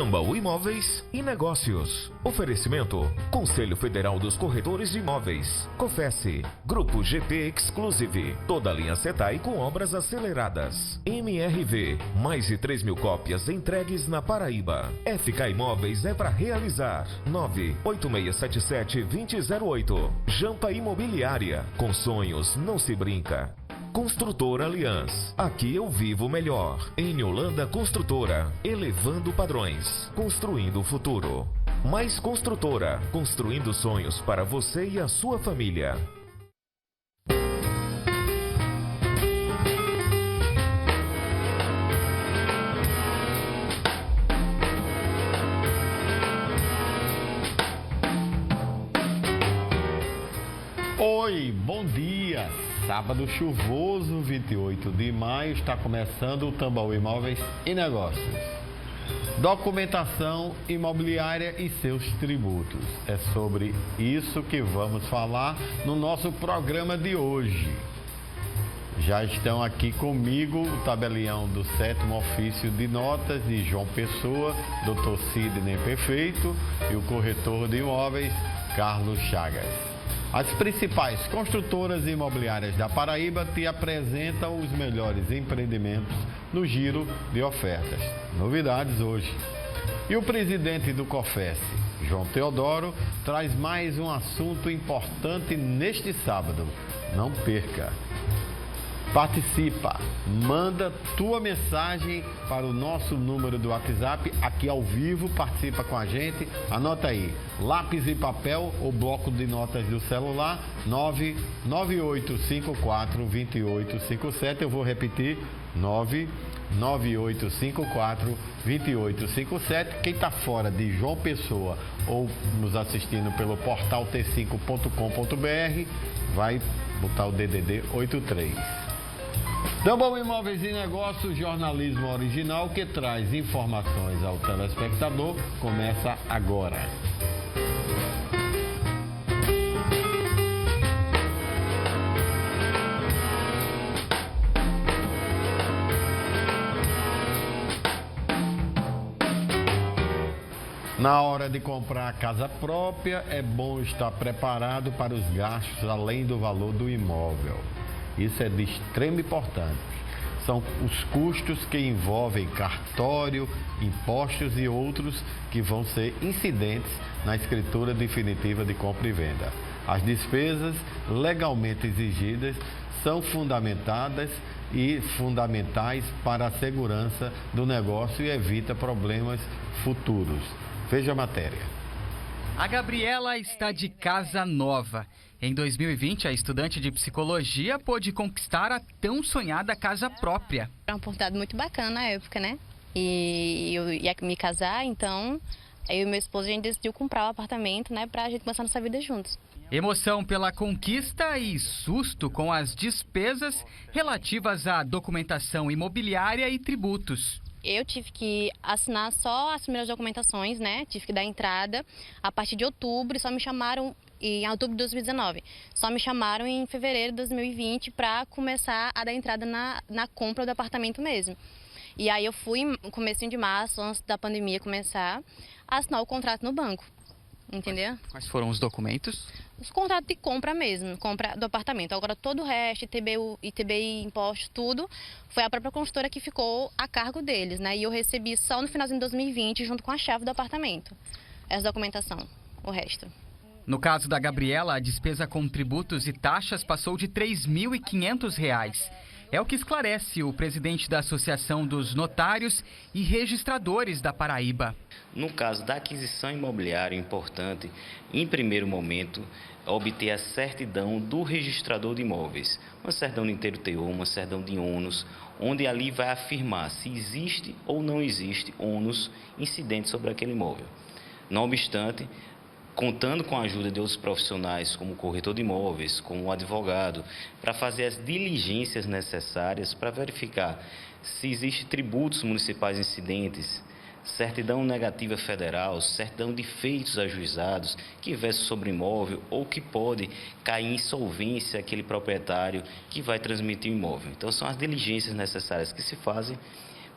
Tambaú Imóveis e Negócios. Oferecimento: Conselho Federal dos Corretores de Imóveis. Cofesse. Grupo GP Exclusive. Toda a linha Setai com obras aceleradas. MRV. Mais de 3.000 cópias entregues na Paraíba. FK Imóveis é para realizar. 98677-2008. Jampa Imobiliária. Com sonhos não se brinca. Construtora Aliança. Aqui eu vivo melhor. Em Holanda Construtora. Elevando padrões. Construindo o futuro. Mais Construtora. Construindo sonhos para você e a sua família. Oi, bom dia! Sábado chuvoso, 28 de maio, está começando o Tambaú Imóveis e Negócios. Documentação imobiliária e seus tributos. É sobre isso que vamos falar no nosso programa de hoje. Já estão aqui comigo o tabelião do 7º Ofício de Notas de João Pessoa, Dr. Sidney Perfeito, e o corretor de imóveis, Carlos Chagas. As principais construtoras imobiliárias da Paraíba te apresentam os melhores empreendimentos no giro de ofertas. Novidades hoje. E o presidente do Cofesse, João Teodoro, traz mais um assunto importante neste sábado. Não perca! Participa, manda tua mensagem para o nosso número do WhatsApp, aqui ao vivo, participa com a gente, anota aí, lápis e papel ou bloco de notas do celular, 99854-2857, eu vou repetir, 99854-2857, quem está fora de João Pessoa ou nos assistindo pelo portal t5.com.br, vai botar o DDD 83. Tambaú Imóveis e Negócios, jornalismo original que traz informações ao telespectador, começa agora. Na hora de comprar a casa própria, é bom estar preparado para os gastos além do valor do imóvel. Isso é de extrema importância. São os custos que envolvem cartório, impostos e outros que vão ser incidentes na escritura definitiva de compra e venda. As despesas legalmente exigidas são fundamentadas e fundamentais para a segurança do negócio e evita problemas futuros. Veja a matéria. A Gabriela está de casa nova. Em 2020, a estudante de psicologia pôde conquistar a tão sonhada casa própria. Era uma oportunidade muito bacana na época, né? E eu ia me casar, então eu e meu esposo a gente decidiu comprar um apartamento, né? Pra gente começar nossa vida juntos. Emoção pela conquista e susto com as despesas relativas à documentação imobiliária e tributos. Eu tive que assinar só as primeiras documentações, né? Tive que dar entrada a partir de outubro e só me chamaram em outubro de 2019. Só me chamaram em fevereiro de 2020 para começar a dar entrada na compra do apartamento mesmo. E aí eu fui, no comecinho de março, antes da pandemia começar, a assinar o contrato no banco. Entendeu? Quais foram os documentos? Os contratos de compra mesmo, compra do apartamento. Agora todo o resto, ITBI, impostos, tudo, foi a própria construtora que ficou a cargo deles, né? E eu recebi só no finalzinho de 2020, junto com a chave do apartamento. Essa documentação, o resto. No caso da Gabriela, a despesa com tributos e taxas passou de R$ 3.500. É o que esclarece o presidente da Associação dos Notários e Registradores da Paraíba. No caso da aquisição imobiliária, é importante, em primeiro momento, obter a certidão do registrador de imóveis. Uma certidão de inteiro teor, uma certidão de ônus, onde ali vai afirmar se existe ou não existe ônus incidente sobre aquele imóvel. Não obstante, contando com a ajuda de outros profissionais, como o corretor de imóveis, como o advogado, para fazer as diligências necessárias para verificar se existem tributos municipais incidentes, certidão negativa federal, certidão de feitos ajuizados que versam sobre imóvel ou que pode cair em insolvência aquele proprietário que vai transmitir o imóvel. Então, são as diligências necessárias que se fazem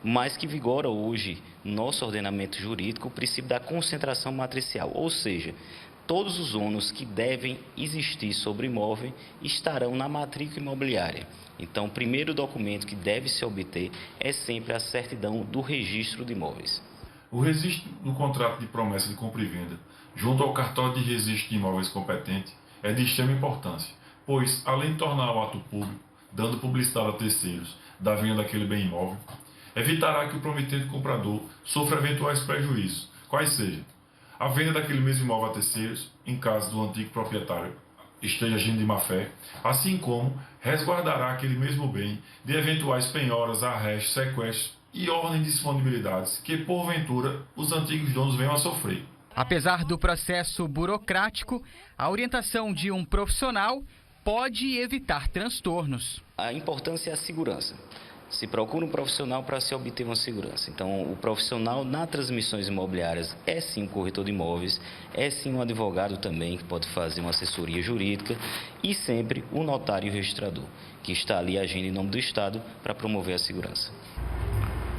mas que vigora hoje no nosso ordenamento jurídico o princípio da concentração matricial, ou seja, todos os ônus que devem existir sobre o imóvel estarão na matrícula imobiliária. Então, o primeiro documento que deve se obter é sempre a certidão do registro de imóveis. O registro do contrato de promessa de compra e venda, junto ao cartório de registro de imóveis competente, é de extrema importância, pois, além de tornar o ato público, dando publicidade a terceiros da venda daquele bem imóvel, evitará que o prometente comprador sofra eventuais prejuízos, quais sejam a venda daquele mesmo imóvel a terceiros, em caso do antigo proprietário esteja agindo de má-fé, assim como resguardará aquele mesmo bem de eventuais penhoras, arrestos, sequestros e ordem de disponibilidades que, porventura, os antigos donos venham a sofrer. Apesar do processo burocrático, a orientação de um profissional pode evitar transtornos. A importância é a segurança. Se procura um profissional para se obter uma segurança. Então, o profissional nas transmissões imobiliárias é sim um corretor de imóveis, é sim um advogado também, que pode fazer uma assessoria jurídica, e sempre o notário registrador, que está ali agindo em nome do Estado para promover a segurança.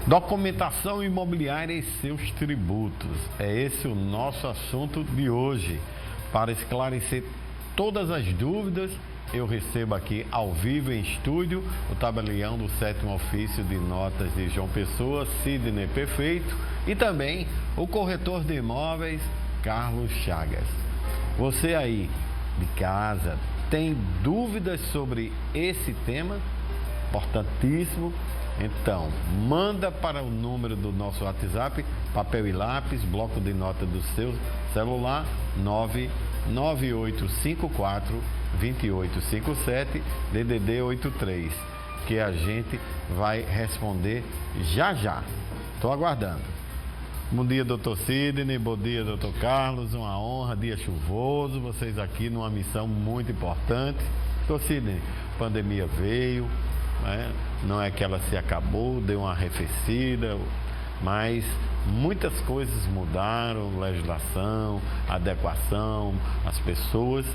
Documentação imobiliária e seus tributos. É esse o nosso assunto de hoje. Para esclarecer todas as dúvidas, eu recebo aqui ao vivo em estúdio o tabelião do 7º Ofício de Notas de João Pessoa, Sidney Perfeito, e também o corretor de imóveis, Carlos Chagas. Você aí de casa tem dúvidas sobre esse tema? Importantíssimo. Então, manda para o número do nosso WhatsApp, papel e lápis, bloco de nota do seu celular, 99854-2857, DDD 83, que a gente vai responder já já. Estou aguardando. Bom dia, doutor Sidney, bom dia, doutor Carlos, uma honra, dia chuvoso, vocês aqui numa missão muito importante. Doutor Sidney, pandemia veio, não é que ela se acabou, deu uma arrefecida, mas muitas coisas mudaram, legislação, adequação, as pessoas.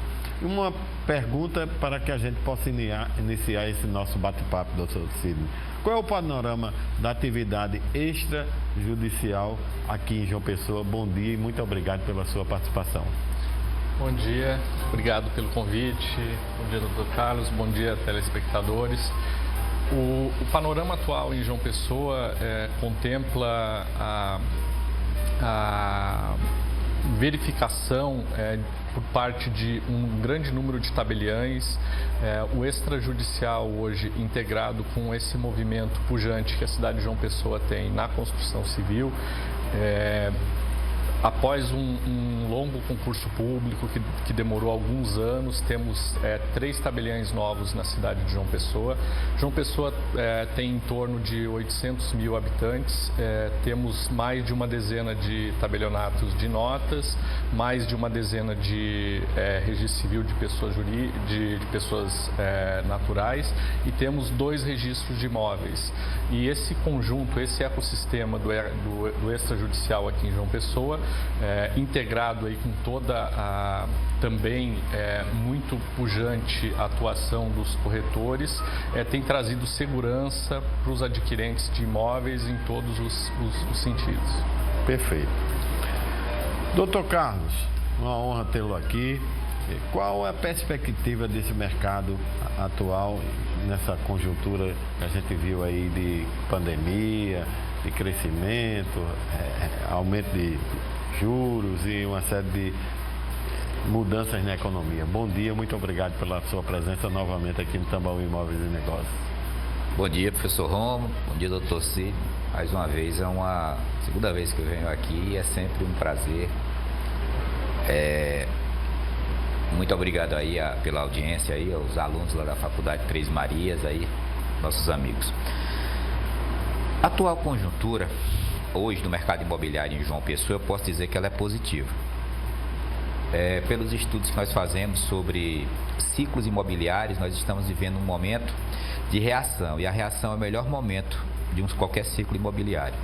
E uma pergunta para que a gente possa iniciar esse nosso bate-papo, doutor Sidney. Qual é o panorama da atividade extrajudicial aqui em João Pessoa? Bom dia e muito obrigado pela sua participação. Bom dia, obrigado pelo convite. Bom dia, doutor Carlos. Bom dia, telespectadores. O panorama atual em João Pessoa contempla a verificação por parte de um grande número de tabeliães, o extrajudicial hoje integrado com esse movimento pujante que a cidade de João Pessoa tem na construção civil. Após um longo concurso público que demorou alguns anos, temos 3 tabeliães novos na cidade de João Pessoa. João Pessoa tem em torno de 800 mil habitantes, temos mais de uma dezena de tabelionatos de notas, mais de uma dezena de registro civil de pessoas, de pessoas naturais, e temos 2 registros de imóveis. E esse conjunto, esse ecossistema do extrajudicial aqui em João Pessoa, integrado aí com toda a também muito pujante atuação dos corretores, tem trazido segurança para os adquirentes de imóveis em todos os sentidos. Perfeito. Doutor Carlos, uma honra tê-lo aqui. Qual é a perspectiva desse mercado atual nessa conjuntura que a gente viu aí de pandemia, de crescimento, aumento de juros e uma série de mudanças na economia? Bom dia, muito obrigado pela sua presença novamente aqui no Tambaú Imóveis e Negócios. Bom dia, professor Romo, bom dia, doutor Cid. Mais uma vez, é uma segunda vez que eu venho aqui e é sempre um prazer. Muito obrigado aí pela audiência aí, aos alunos lá da Faculdade Três Marias aí, nossos amigos. A atual conjuntura hoje no mercado imobiliário em João Pessoa, eu posso dizer que ela é positiva. Pelos estudos que nós fazemos sobre ciclos imobiliários, nós estamos vivendo um momento de reação, e a reação é o melhor momento de qualquer ciclo imobiliário.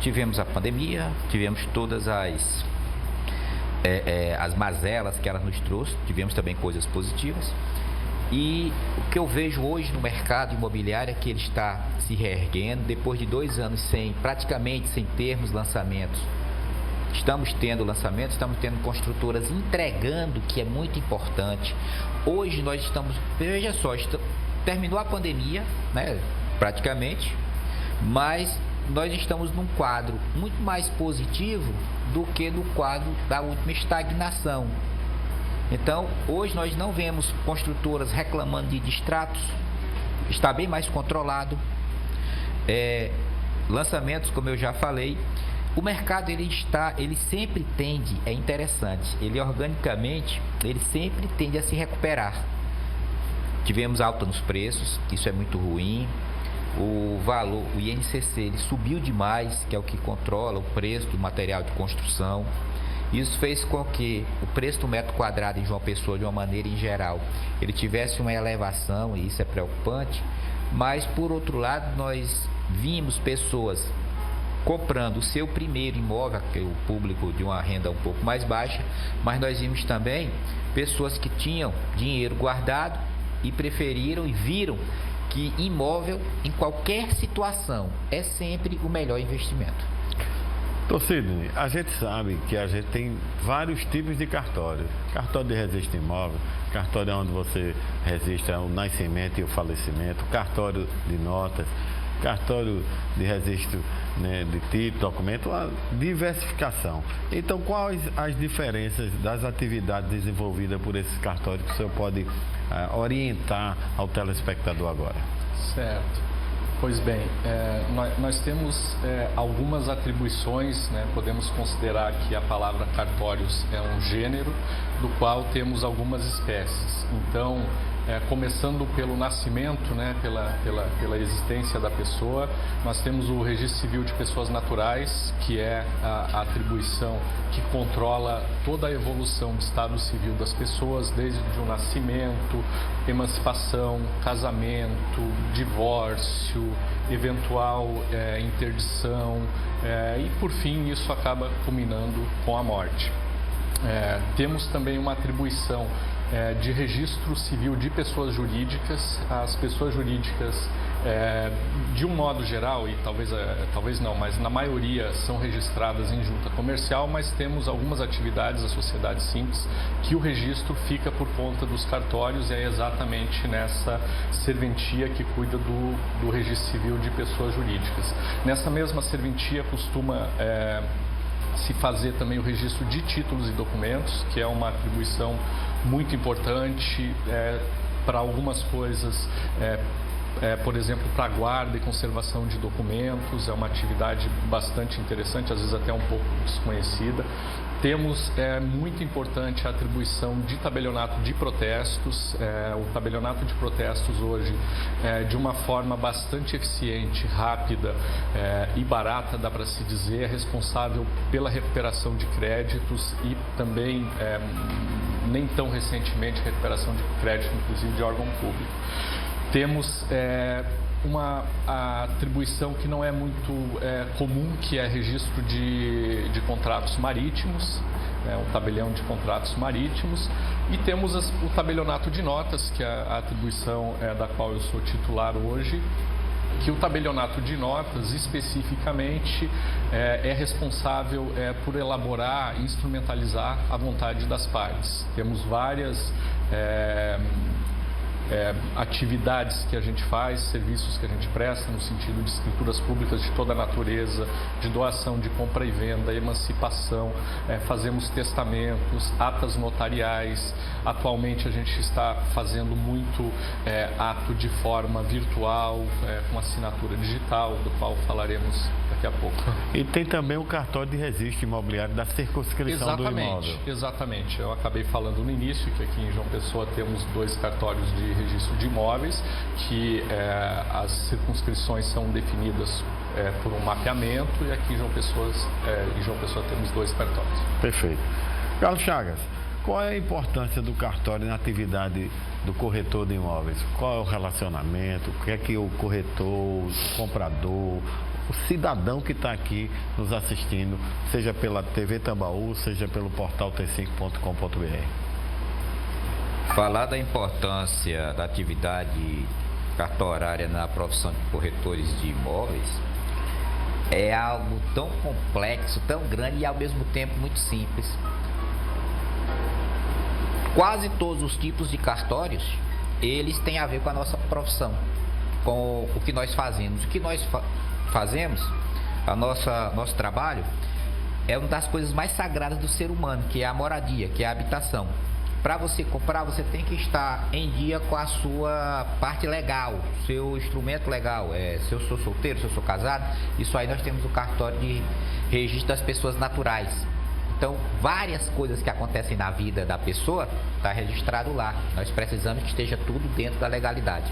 Tivemos a pandemia, tivemos todas as mazelas que ela nos trouxe, tivemos também coisas positivas, E o que eu vejo hoje no mercado imobiliário é que ele está se reerguendo depois de 2 anos praticamente sem termos lançamentos. Estamos tendo lançamentos, estamos tendo construtoras entregando, que é muito importante. Hoje nós estamos, veja só, terminou a pandemia, né, praticamente, mas nós estamos num quadro muito mais positivo do que no quadro da última estagnação. Então, hoje nós não vemos construtoras reclamando de distratos, está bem mais controlado. Lançamentos, como eu já falei, o mercado ele sempre tende, é interessante, ele organicamente, ele sempre tende a se recuperar. Tivemos alta nos preços, isso é muito ruim. O valor, o INCC, ele subiu demais, que é o que controla o preço do material de construção. Isso fez com que o preço do metro quadrado em João Pessoa, de uma maneira em geral, ele tivesse uma elevação, e isso é preocupante. Mas, por outro lado, nós vimos pessoas comprando o seu primeiro imóvel, que é o público de uma renda um pouco mais baixa, mas nós vimos também pessoas que tinham dinheiro guardado e preferiram e viram que imóvel, em qualquer situação, é sempre o melhor investimento. Sidney, a gente sabe que a gente tem vários tipos de cartório. Cartório de registro imóvel, cartório onde você registra o nascimento e o falecimento, cartório de notas, cartório de registro, né, de título, documento, a diversificação. Então, quais as diferenças das atividades desenvolvidas por esses cartórios que o senhor pode orientar ao telespectador agora? Certo. Pois bem, nós temos algumas atribuições, né? Podemos considerar que a palavra cartórios é um gênero, do qual temos algumas espécies. Então, começando pelo nascimento, né? pela existência da pessoa, nós temos o Registro Civil de Pessoas Naturais, que é a atribuição que controla toda a evolução do estado civil das pessoas, desde o nascimento, emancipação, casamento, divórcio, eventual interdição, e por fim isso acaba culminando com a morte. Temos também uma atribuição de registro civil de pessoas jurídicas. As pessoas jurídicas, de um modo geral, e talvez não, mas na maioria são registradas em junta comercial, mas temos algumas atividades, a sociedade simples, que o registro fica por conta dos cartórios, e é exatamente nessa serventia que cuida do registro civil de pessoas jurídicas. Nessa mesma serventia costuma se fazer também o registro de títulos e documentos, que é uma atribuição muito importante para algumas coisas, por exemplo, para guarda e conservação de documentos. É uma atividade bastante interessante, às vezes até um pouco desconhecida. Temos, muito importante, a atribuição de tabelionato de protestos. O tabelionato de protestos hoje, de uma forma bastante eficiente, rápida e barata, dá para se dizer, é responsável pela recuperação de créditos e também, nem tão recentemente, recuperação de crédito, inclusive de órgão público. Temos uma atribuição que não é muito comum, que é registro de contratos marítimos, um tabelião de contratos marítimos, e temos o tabelionato de notas, que é a atribuição da qual eu sou titular hoje, que o tabelionato de notas especificamente é responsável por elaborar e instrumentalizar a vontade das partes. Temos várias atividades que a gente faz, serviços que a gente presta no sentido de escrituras públicas de toda a natureza, de doação, de compra e venda, emancipação, fazemos testamentos, atas notariais. Atualmente a gente está fazendo muito ato de forma virtual, com assinatura digital, do qual falaremos daqui a pouco. E tem também o cartório de registro imobiliário da circunscrição do imóvel. Exatamente. Eu acabei falando no início que aqui em João Pessoa temos 2 cartórios de registro de imóveis, que as circunscrições são definidas por um mapeamento, e aqui em João Pessoa temos 2 cartórios. Perfeito. Carlos Chagas, qual é a importância do cartório na atividade do corretor de imóveis? Qual é o relacionamento? O que é que o corretor, o comprador, o cidadão que está aqui nos assistindo, seja pela TV Tambaú, seja pelo portal t5.com.br? Falar da importância da atividade cartorária na profissão de corretores de imóveis é algo tão complexo, tão grande e ao mesmo tempo muito simples. Quase todos os tipos de cartórios, eles têm a ver com a nossa profissão, com o que nós fazemos. O que nós fazemos, nosso trabalho, é uma das coisas mais sagradas do ser humano, que é a moradia, que é a habitação. Para você comprar, você tem que estar em dia com a sua parte legal, seu instrumento legal. Se eu sou solteiro, se eu sou casado, isso aí nós temos o cartório de registro das pessoas naturais. Então, várias coisas que acontecem na vida da pessoa está registrado lá. Nós precisamos que esteja tudo dentro da legalidade.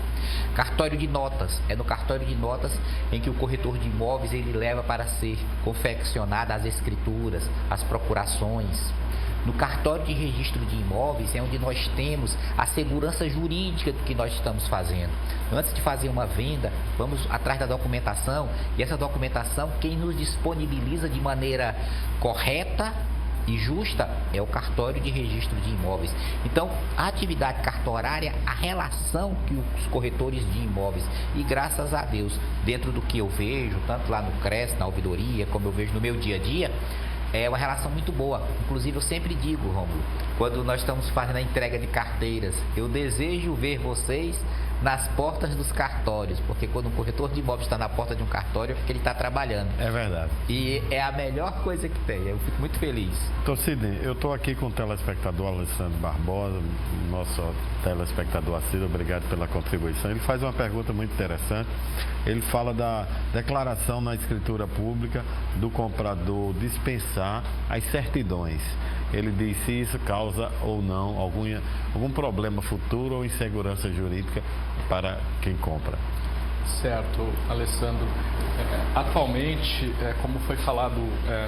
Cartório de notas. É no cartório de notas em que o corretor de imóveis ele leva para ser confeccionada as escrituras, as procurações. No cartório de registro de imóveis é onde nós temos a segurança jurídica do que nós estamos fazendo. Antes de fazer uma venda, vamos atrás da documentação, e essa documentação, quem nos disponibiliza de maneira correta e justa é o cartório de registro de imóveis. Então, a atividade cartorária, a relação que os corretores de imóveis, e graças a Deus, dentro do que eu vejo, tanto lá no CRES, na ouvidoria, como eu vejo no meu dia a dia, é uma relação muito boa. Inclusive, eu sempre digo, Rômulo, quando nós estamos fazendo a entrega de carteiras, eu desejo ver vocês nas portas dos cartórios, porque quando um corretor de imóveis está na porta de um cartório, é porque ele está trabalhando. É verdade. E é a melhor coisa que tem. Eu fico muito feliz. Então, Sidney, eu estou aqui com o telespectador Alessandro Barbosa, nosso telespectador assíduo, obrigado pela contribuição. Ele faz uma pergunta muito interessante. Ele fala da declaração na escritura pública do comprador dispensar as certidões. Ele diz se isso causa ou não algum problema futuro ou insegurança jurídica para quem compra. Certo, Alessandro. Atualmente, como foi falado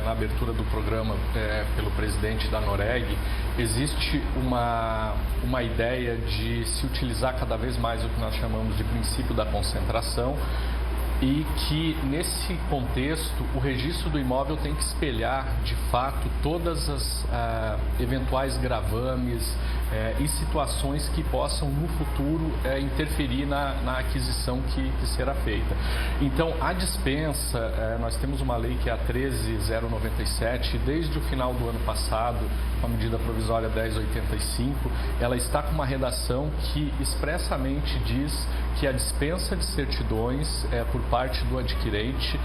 na abertura do programa pelo presidente da Noreg, existe uma ideia de se utilizar cada vez mais o que nós chamamos de princípio da concentração, e que, nesse contexto, o registro do imóvel tem que espelhar, de fato, todas as eventuais gravames e situações que possam, no futuro, interferir na aquisição que será feita. Então, a dispensa, nós temos uma lei que é a 13.097, desde o final do ano passado, com a medida provisória 1085, ela está com uma redação que expressamente diz que a dispensa de certidões por parte do adquirente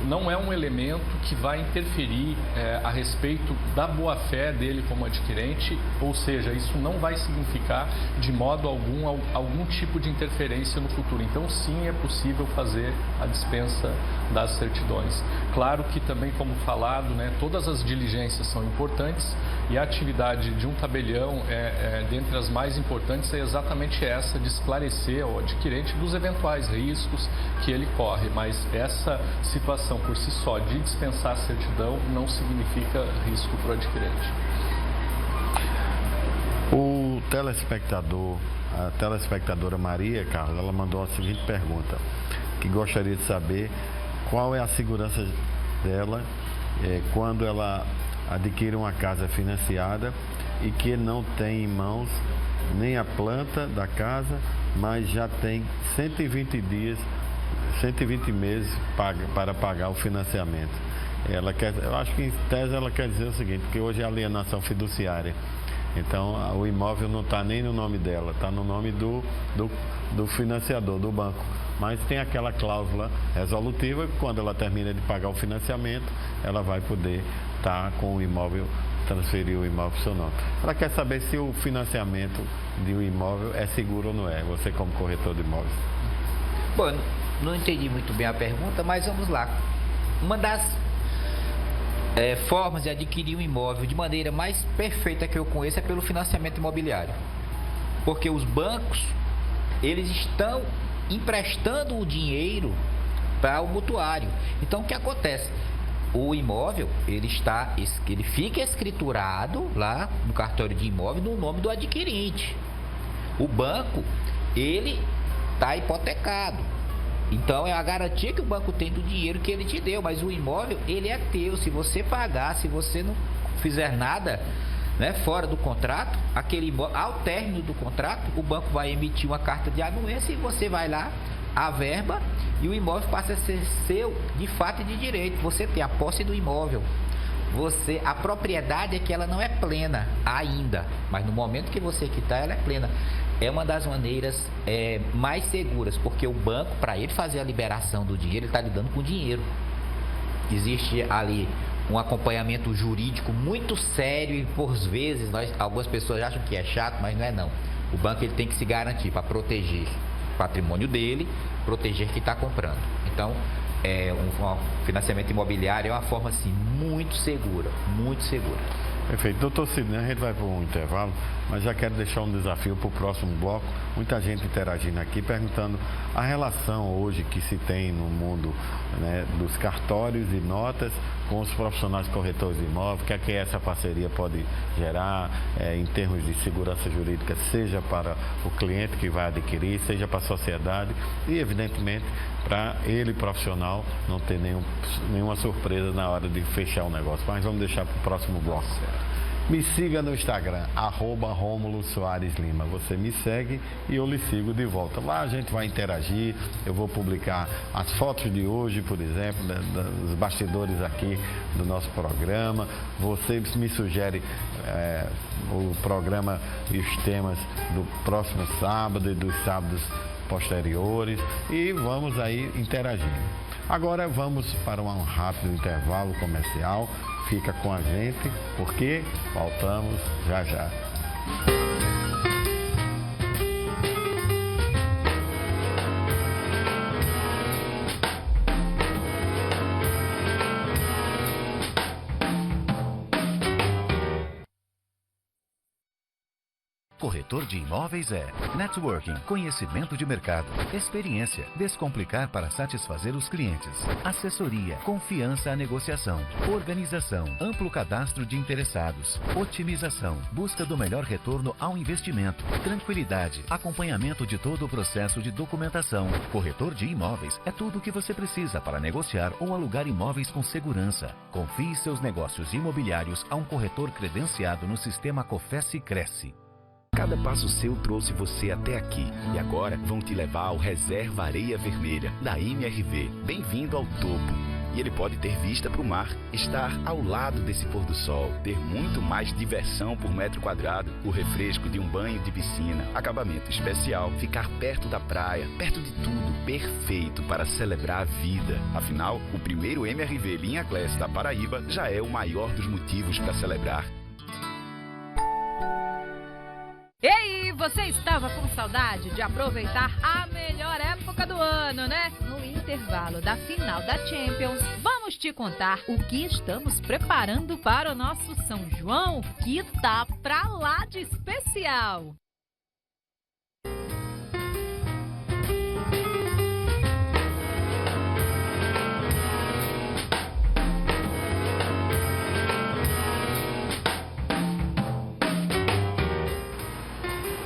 não é um elemento que vai interferir a respeito da boa-fé dele como adquirente, ou seja, isso não vai significar de modo algum tipo de interferência no futuro. Então, sim, é possível fazer a dispensa das certidões. Claro que também, como falado, todas as diligências são importantes, e a atividade de um tabelião, dentre as mais importantes, é exatamente essa, de esclarecer ao adquirente dos eventuais riscos que ele corre, mas essa situação por si só de dispensar a certidão não significa risco para o adquirente. O telespectador, a telespectadora Maria Carlos, ela mandou a seguinte pergunta, que gostaria de saber qual é a segurança dela quando ela adquire uma casa financiada e que não tem em mãos nem a planta da casa, mas já tem 120 dias, 120 meses para pagar o financiamento. Eu acho que em tese ela quer dizer o seguinte, que hoje é alienação fiduciária. Então o imóvel não está nem no nome dela, está no nome do financiador, do banco. Mas tem aquela cláusula resolutiva que quando ela termina de pagar o financiamento, ela vai poder estar com o imóvel, transferir o imóvel para o seu nome. Ela quer saber se o financiamento de um imóvel é seguro ou não é, você como corretor de imóveis. Bom, não entendi muito bem a pergunta, mas vamos lá. Uma das formas de adquirir um imóvel de maneira mais perfeita que eu conheço é pelo financiamento imobiliário. Porque os bancos, eles estão emprestando o dinheiro para o mutuário. Então, o que acontece? O imóvel, ele fica escriturado lá no cartório de imóvel no nome do adquirente. O banco, ele está hipotecado. Então, é a garantia que o banco tem do dinheiro que ele te deu, mas o imóvel, ele é teu. Se você pagar, se você não fizer nada, né, fora do contrato, aquele imóvel, ao término do contrato, o banco vai emitir uma carta de anuência e você vai lá, averba, e o imóvel passa a ser seu de fato e de direito. Você tem a posse do imóvel. A propriedade é que ela não é plena ainda, mas no momento que você quitar, ela é plena. É uma das maneiras mais seguras, porque o banco, para ele fazer a liberação do dinheiro, ele está lidando com dinheiro. Existe ali um acompanhamento jurídico muito sério e, por vezes, algumas pessoas acham que é chato, mas não é não. O banco ele tem que se garantir para proteger o patrimônio dele, proteger quem está comprando. Então, um financiamento imobiliário é uma forma assim, muito segura, muito segura. Perfeito. Doutor Sidney, a gente vai para um intervalo, mas já quero deixar um desafio para o próximo bloco. Muita gente interagindo aqui, perguntando a relação hoje que se tem no mundo, né, dos cartórios e notas com os profissionais corretores de imóveis, o que essa parceria pode gerar em termos de segurança jurídica, seja para o cliente que vai adquirir, seja para a sociedade e, evidentemente, para ele profissional não ter nenhuma surpresa na hora de fechar o negócio. Mas vamos deixar para o próximo bloco. Me siga no Instagram, @Rômulo Soares Lima. Você me segue e eu lhe sigo de volta. Lá a gente vai interagir, eu vou publicar as fotos de hoje, por exemplo, dos bastidores aqui do nosso programa. Você me sugere o programa e os temas do próximo sábado e dos sábados posteriores e vamos aí interagindo. Agora vamos para um rápido intervalo comercial. Fica com a gente, porque voltamos já já. Corretor de imóveis é networking, conhecimento de mercado, experiência, descomplicar para satisfazer os clientes, assessoria, confiança à negociação, organização, amplo cadastro de interessados, otimização, busca do melhor retorno ao investimento, tranquilidade, acompanhamento de todo o processo de documentação. Corretor de imóveis é tudo o que você precisa para negociar ou alugar imóveis com segurança. Confie seus negócios imobiliários a um corretor credenciado no sistema Cofesse e Cresce. Cada passo seu trouxe você até aqui e agora vão te levar ao Reserva Areia Vermelha, da MRV. Bem-vindo ao topo. E ele pode ter vista para o mar, estar ao lado desse pôr do sol, ter muito mais diversão por metro quadrado, o refresco de um banho de piscina, acabamento especial, ficar perto da praia, perto de tudo, perfeito para celebrar a vida. Afinal, o primeiro MRV Linha Class da Paraíba já é o maior dos motivos para celebrar. Ei, você estava com saudade de aproveitar a melhor época do ano, né? No intervalo da final da Champions, vamos te contar o que estamos preparando para o nosso São João, que tá pra lá de especial.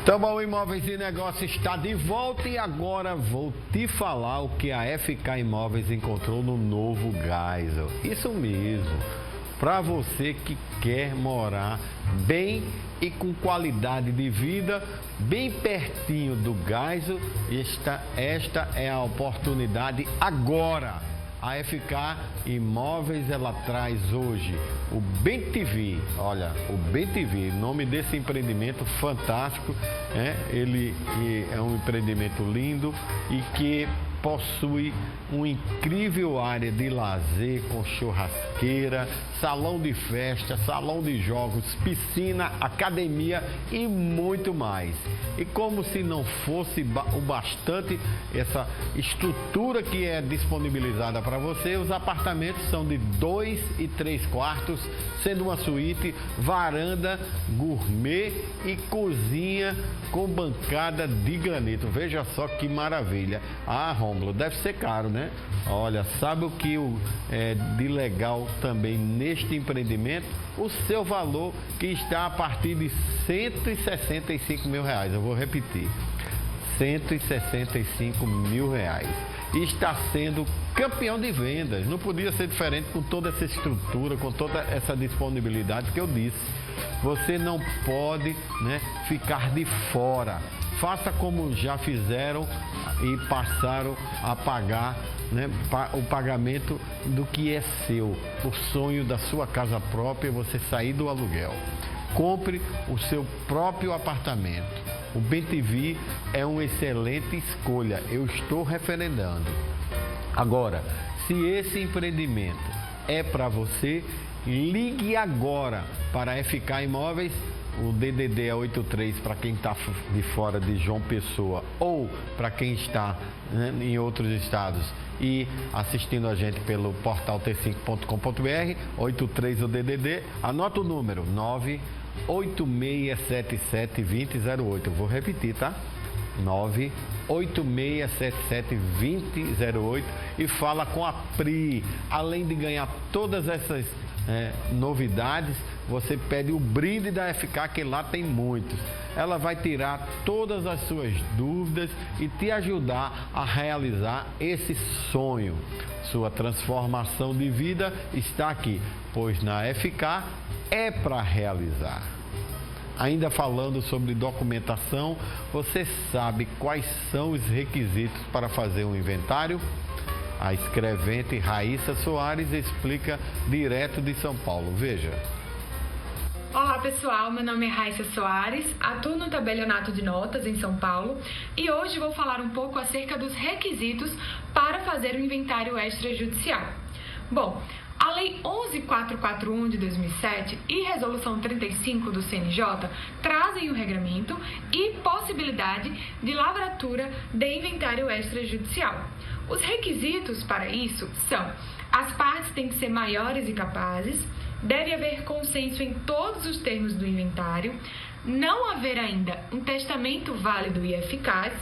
Então, bom, Imóveis e Negócios está de volta e agora vou te falar o que a FK Imóveis encontrou no novo Geisel. Isso mesmo, para você que quer morar bem e com qualidade de vida, bem pertinho do Geisel, esta é a oportunidade agora. A FK Imóveis, ela traz hoje o Bem TV. Olha, o Bem TV, nome desse empreendimento fantástico, ele é um empreendimento lindo e que possui uma incrível área de lazer com churrasqueira, salão de festa, salão de jogos, piscina, academia e muito mais. E como se não fosse o bastante essa estrutura que é disponibilizada para você, os apartamentos são de 2 e 3 quartos, sendo uma suíte, varanda, gourmet e cozinha com bancada de granito. Veja só que maravilha. Ah, Rômulo, deve ser caro, né? Olha, sabe o que é de legal também neste empreendimento? O seu valor, que está a partir de R$165 mil. Eu vou repetir, R$165 mil. e está sendo campeão de vendas. Não podia ser diferente com toda essa estrutura, com toda essa disponibilidade que eu disse. Você não pode, né, ficar de fora. Faça como já fizeram e passaram a pagar, né, o pagamento do que é seu. O sonho da sua casa própria é você sair do aluguel. Compre o seu próprio apartamento. O BTV é uma excelente escolha. Eu estou referendando. Agora, se esse empreendimento é para você, ligue agora para a FK Imóveis. O DDD é 83 para quem está de fora de João Pessoa ou para quem está, né, em outros estados e assistindo a gente pelo portal t5.com.br, 83 o DDD. Anota o número, 986772008. Eu vou repetir, tá? 986772008 e fala com a Pri. Além de ganhar todas essas novidades, você pede o brinde da FK, que lá tem muitos. Ela vai tirar todas as suas dúvidas e te ajudar a realizar esse sonho. Sua transformação de vida está aqui, pois na FK é para realizar. Ainda falando sobre documentação, você sabe quais são os requisitos para fazer um inventário? A escrevente Raíssa Soares explica direto de São Paulo. Veja. Olá pessoal, meu nome é Raíssa Soares, atuo no tabelionato de notas em São Paulo e hoje vou falar um pouco acerca dos requisitos para fazer o inventário extrajudicial. Bom, a Lei 11.441 de 2007 e Resolução 35 do CNJ trazem o regramento e possibilidade de lavratura de inventário extrajudicial. Os requisitos para isso são: as partes têm que ser maiores e capazes, deve haver consenso em todos os termos do inventário, não haver ainda um testamento válido e eficaz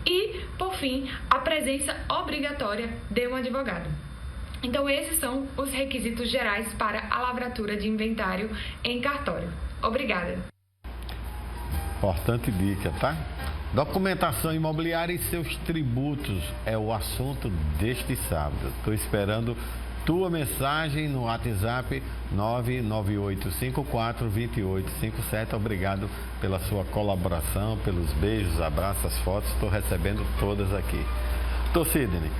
e, por fim, a presença obrigatória de um advogado. Então, esses são os requisitos gerais para a lavratura de inventário em cartório. Obrigada. Importante dica, tá? Documentação imobiliária e seus tributos é o assunto deste sábado. Estou esperando tua mensagem no WhatsApp 998542857. Obrigado pela sua colaboração, pelos beijos, abraços, fotos. Estou recebendo todas aqui. Sidney,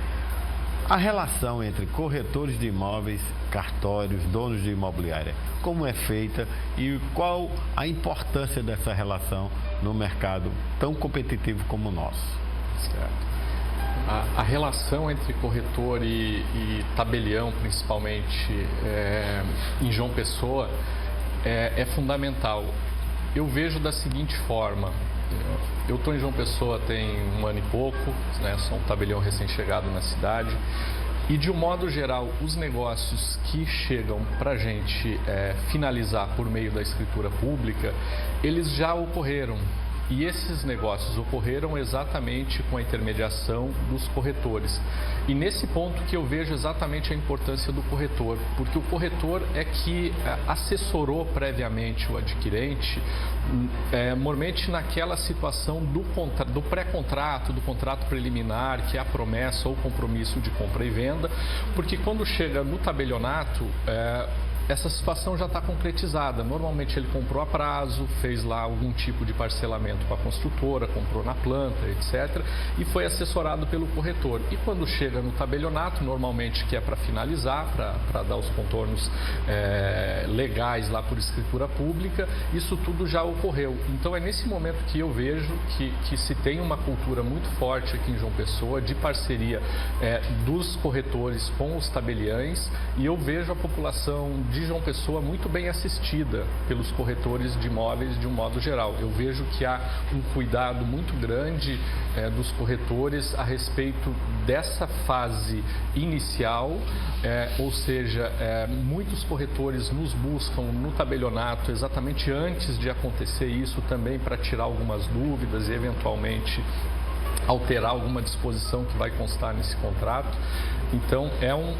a relação entre corretores de imóveis, cartórios, donos de imobiliária, como é feita e qual a importância dessa relação no mercado tão competitivo como o nosso? Certo. A relação entre corretor e tabelião, principalmente em João Pessoa, é fundamental. Eu vejo da seguinte forma: eu estou em João Pessoa tem um ano e pouco, né? Sou um tabelião recém-chegado na cidade. E, de um modo geral, os negócios que chegam para a gente finalizar por meio da escritura pública, eles já ocorreram. E esses negócios ocorreram exatamente com a intermediação dos corretores. E nesse ponto que eu vejo exatamente a importância do corretor, porque o corretor é que assessorou previamente o adquirente, normalmente naquela situação do pré-contrato, do contrato preliminar, que é a promessa ou compromisso de compra e venda, porque quando chega no tabelionato, essa situação já está concretizada. Normalmente ele comprou a prazo, fez lá algum tipo de parcelamento com a construtora, comprou na planta, etc. E foi assessorado pelo corretor. E quando chega no tabelionato, normalmente que é para finalizar, para dar os contornos legais lá por escritura pública, isso tudo já ocorreu. Então é nesse momento que eu vejo que se tem uma cultura muito forte aqui em João Pessoa de parceria dos corretores com os tabeliães, e eu vejo a população de João Pessoa muito bem assistida pelos corretores de imóveis de um modo geral. Eu vejo que há um cuidado muito grande dos corretores a respeito dessa fase inicial, ou seja, muitos corretores nos buscam no tabelionato exatamente antes de acontecer isso também para tirar algumas dúvidas e eventualmente alterar alguma disposição que vai constar nesse contrato. Então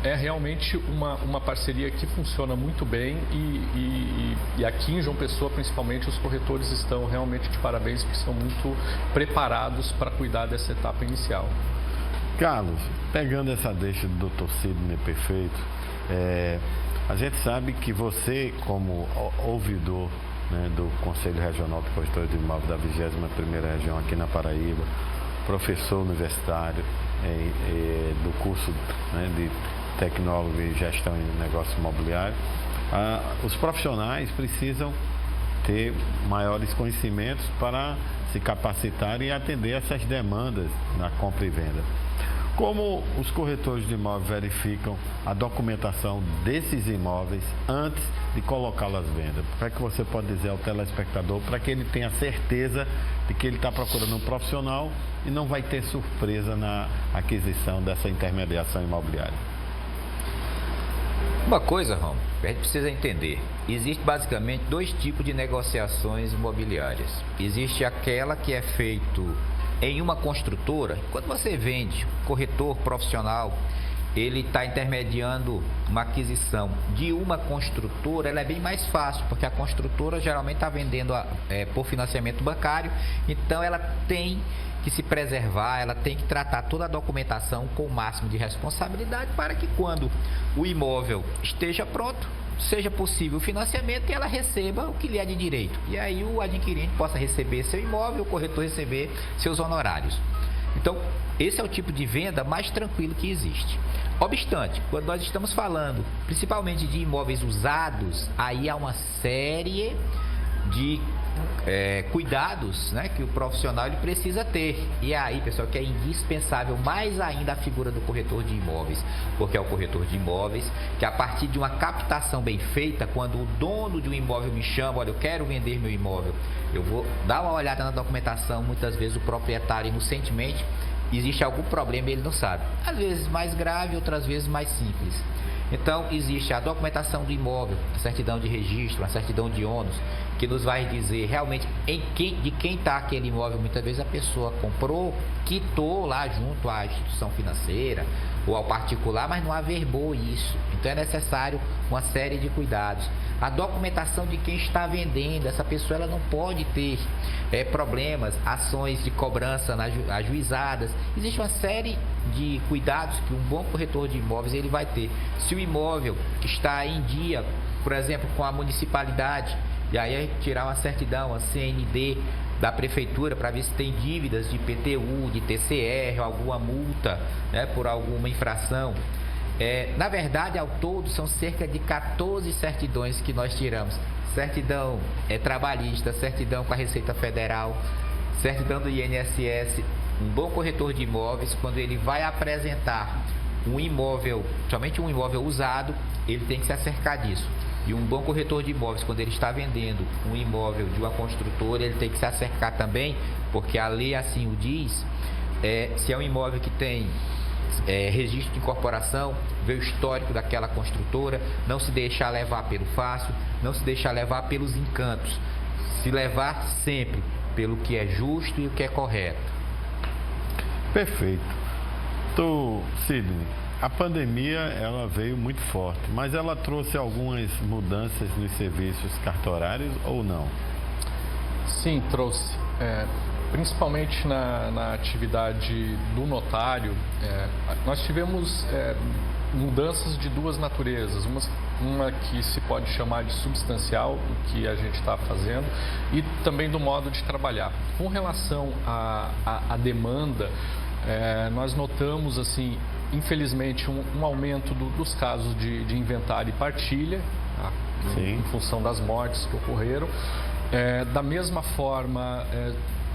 é realmente uma parceria que funciona muito bem e aqui em João Pessoa principalmente os corretores estão realmente de parabéns, porque são muito preparados para cuidar dessa etapa inicial. Carlos, pegando essa deixa do Dr. Sidney Perfeito, a gente sabe que você, como ouvidor, né, do Conselho Regional de Corretores de Imóveis da 21ª Região aqui na Paraíba, professor universitário do curso, né, de Tecnólogo e Gestão em Negócios Imobiliários, os profissionais precisam ter maiores conhecimentos para se capacitar e atender essas demandas na compra e venda. Como os corretores de imóveis verificam a documentação desses imóveis antes de colocá-las à venda? O que é que você pode dizer ao telespectador para que ele tenha certeza de que ele está procurando um profissional e não vai ter surpresa na aquisição dessa intermediação imobiliária? Uma coisa, Romulo, a gente precisa entender. Existe basicamente dois tipos de negociações imobiliárias. Existe aquela que é feito em uma construtora. Quando você vende, corretor profissional, ele está intermediando uma aquisição de uma construtora, ela é bem mais fácil, porque a construtora geralmente está vendendo por financiamento bancário, então ela tem que se preservar, ela tem que tratar toda a documentação com o máximo de responsabilidade para que quando o imóvel esteja pronto, seja possível o financiamento e ela receba o que lhe é de direito. E aí o adquirente possa receber seu imóvel, o corretor receber seus honorários. Então, esse é o tipo de venda mais tranquilo que existe. Obstante, quando nós estamos falando principalmente de imóveis usados, aí há uma série de cuidados, né, que o profissional ele precisa ter. E aí, pessoal, que é indispensável mais ainda a figura do corretor de imóveis, porque é o corretor de imóveis que, a partir de uma captação bem feita, quando o dono de um imóvel me chama, olha, eu quero vender meu imóvel, eu vou dar uma olhada na documentação. Muitas vezes o proprietário inocentemente, existe algum problema e ele não sabe, às vezes mais grave, outras vezes mais simples. Então, existe a documentação do imóvel, a certidão de registro, a certidão de ônus, que nos vai dizer realmente de quem está aquele imóvel. Muitas vezes a pessoa comprou, quitou lá junto à instituição financeira ou ao particular, mas não averbou isso. Então, é necessário uma série de cuidados. A documentação de quem está vendendo, essa pessoa ela não pode ter problemas, ações de cobrança ajuizadas. Existe uma série de cuidados que um bom corretor de imóveis ele vai ter. Se o imóvel está em dia, por exemplo, com a municipalidade, e aí tirar uma certidão, a CND da prefeitura, para ver se tem dívidas de IPTU, de TCR, alguma multa, né, por alguma infração. Na verdade, ao todo, são cerca de 14 certidões que nós tiramos. Certidão trabalhista, certidão com a Receita Federal, certidão do INSS. Um bom corretor de imóveis, quando ele vai apresentar um imóvel, somente um imóvel usado, ele tem que se acercar disso. E um bom corretor de imóveis, quando ele está vendendo um imóvel de uma construtora, ele tem que se acercar também, porque a lei assim o diz, se é um imóvel que tem registro de incorporação, ver o histórico daquela construtora, não se deixar levar pelo fácil, não se deixar levar pelos encantos, se levar sempre pelo que é justo e o que é correto. Perfeito. Sidney, a pandemia ela veio muito forte, mas ela trouxe algumas mudanças nos serviços cartorários ou não? Sim, trouxe. Principalmente na atividade do notário, nós tivemos mudanças de duas naturezas. Uma que se pode chamar de substancial, o que a gente está fazendo, e também do modo de trabalhar. Com relação à demanda, nós notamos, assim, infelizmente, um aumento dos casos de inventário e partilha, em função das mortes que ocorreram. Da mesma forma,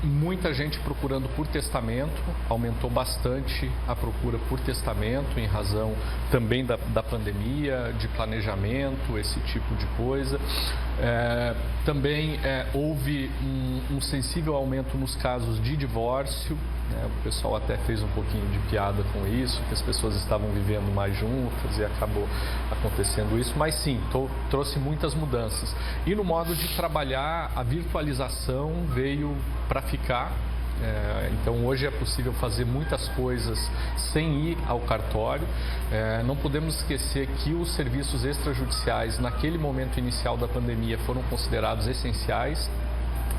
muita gente procurando por testamento, aumentou bastante a procura por testamento em razão também da pandemia, de planejamento, esse tipo de coisa. Também houve um sensível aumento nos casos de divórcio, né? O pessoal até fez um pouquinho de piada com isso, que as pessoas estavam vivendo mais juntas e acabou acontecendo isso, mas sim, trouxe muitas mudanças. E no modo de trabalhar, a virtualização veio para ficar. Então hoje é possível fazer muitas coisas sem ir ao cartório. Não podemos esquecer que os serviços extrajudiciais naquele momento inicial da pandemia foram considerados essenciais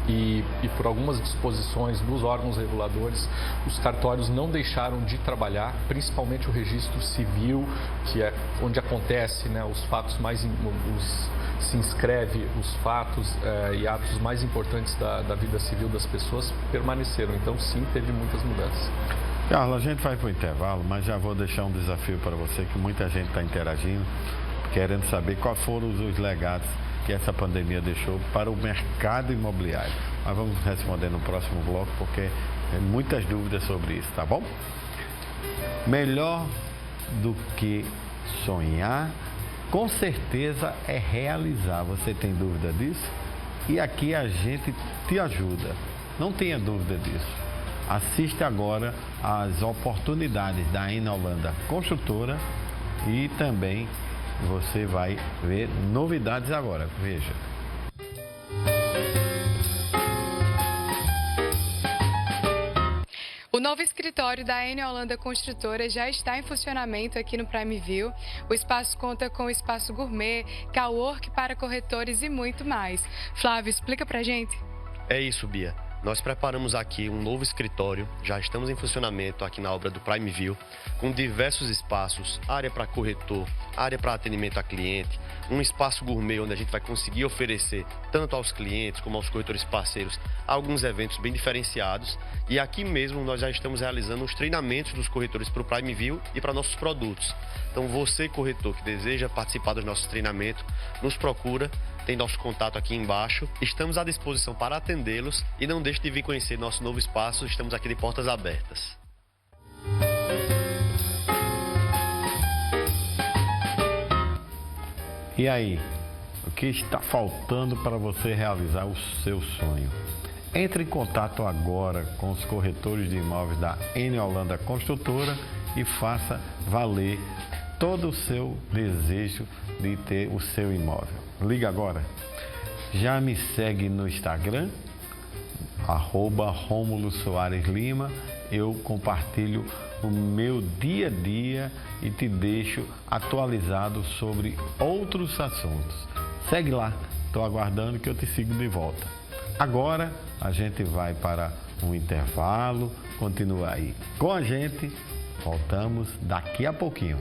e por algumas disposições dos órgãos reguladores, os cartórios não deixaram de trabalhar, principalmente o registro civil, que é onde acontece, né, os fatos se inscreve os fatos e atos mais importantes da vida civil das pessoas permaneceram. Então, sim, teve muitas mudanças. Carla, a gente vai para o intervalo, mas já vou deixar um desafio para você, que muita gente está interagindo, querendo saber quais foram os legados que essa pandemia deixou para o mercado imobiliário. Mas vamos responder no próximo bloco, porque tem muitas dúvidas sobre isso, tá bom? Melhor do que sonhar, com certeza é realizar. Você tem dúvida disso? E aqui a gente te ajuda. Não tenha dúvida disso. Assista agora às oportunidades da Eniholanda Construtora e também você vai ver novidades agora. Veja. O novo escritório da Eniholanda Construtora já está em funcionamento aqui no Prime View. O espaço conta com espaço gourmet, cowork para corretores e muito mais. Flávio, explica pra gente. É isso, Bia. Nós preparamos aqui um novo escritório, já estamos em funcionamento aqui na obra do Prime View, com diversos espaços, área para corretor, área para atendimento a cliente, um espaço gourmet onde a gente vai conseguir oferecer tanto aos clientes como aos corretores parceiros alguns eventos bem diferenciados. E aqui mesmo nós já estamos realizando os treinamentos dos corretores para o Prime View e para nossos produtos. Então você, corretor, que deseja participar dos nossos treinamentos, nos procura. Tem nosso contato aqui embaixo. Estamos à disposição para atendê-los e não deixe de vir conhecer nosso novo espaço. Estamos aqui de portas abertas. E aí, o que está faltando para você realizar o seu sonho? Entre em contato agora com os corretores de imóveis da Eniholanda Construtora e faça valer todo o seu desejo de ter o seu imóvel. Liga agora. Já me segue no Instagram, @Rômulo Soares Lima. Eu compartilho o meu dia a dia e te deixo atualizado sobre outros assuntos. Segue lá, estou aguardando que eu te siga de volta. Agora a gente vai para um intervalo, continua aí com a gente, voltamos daqui a pouquinho.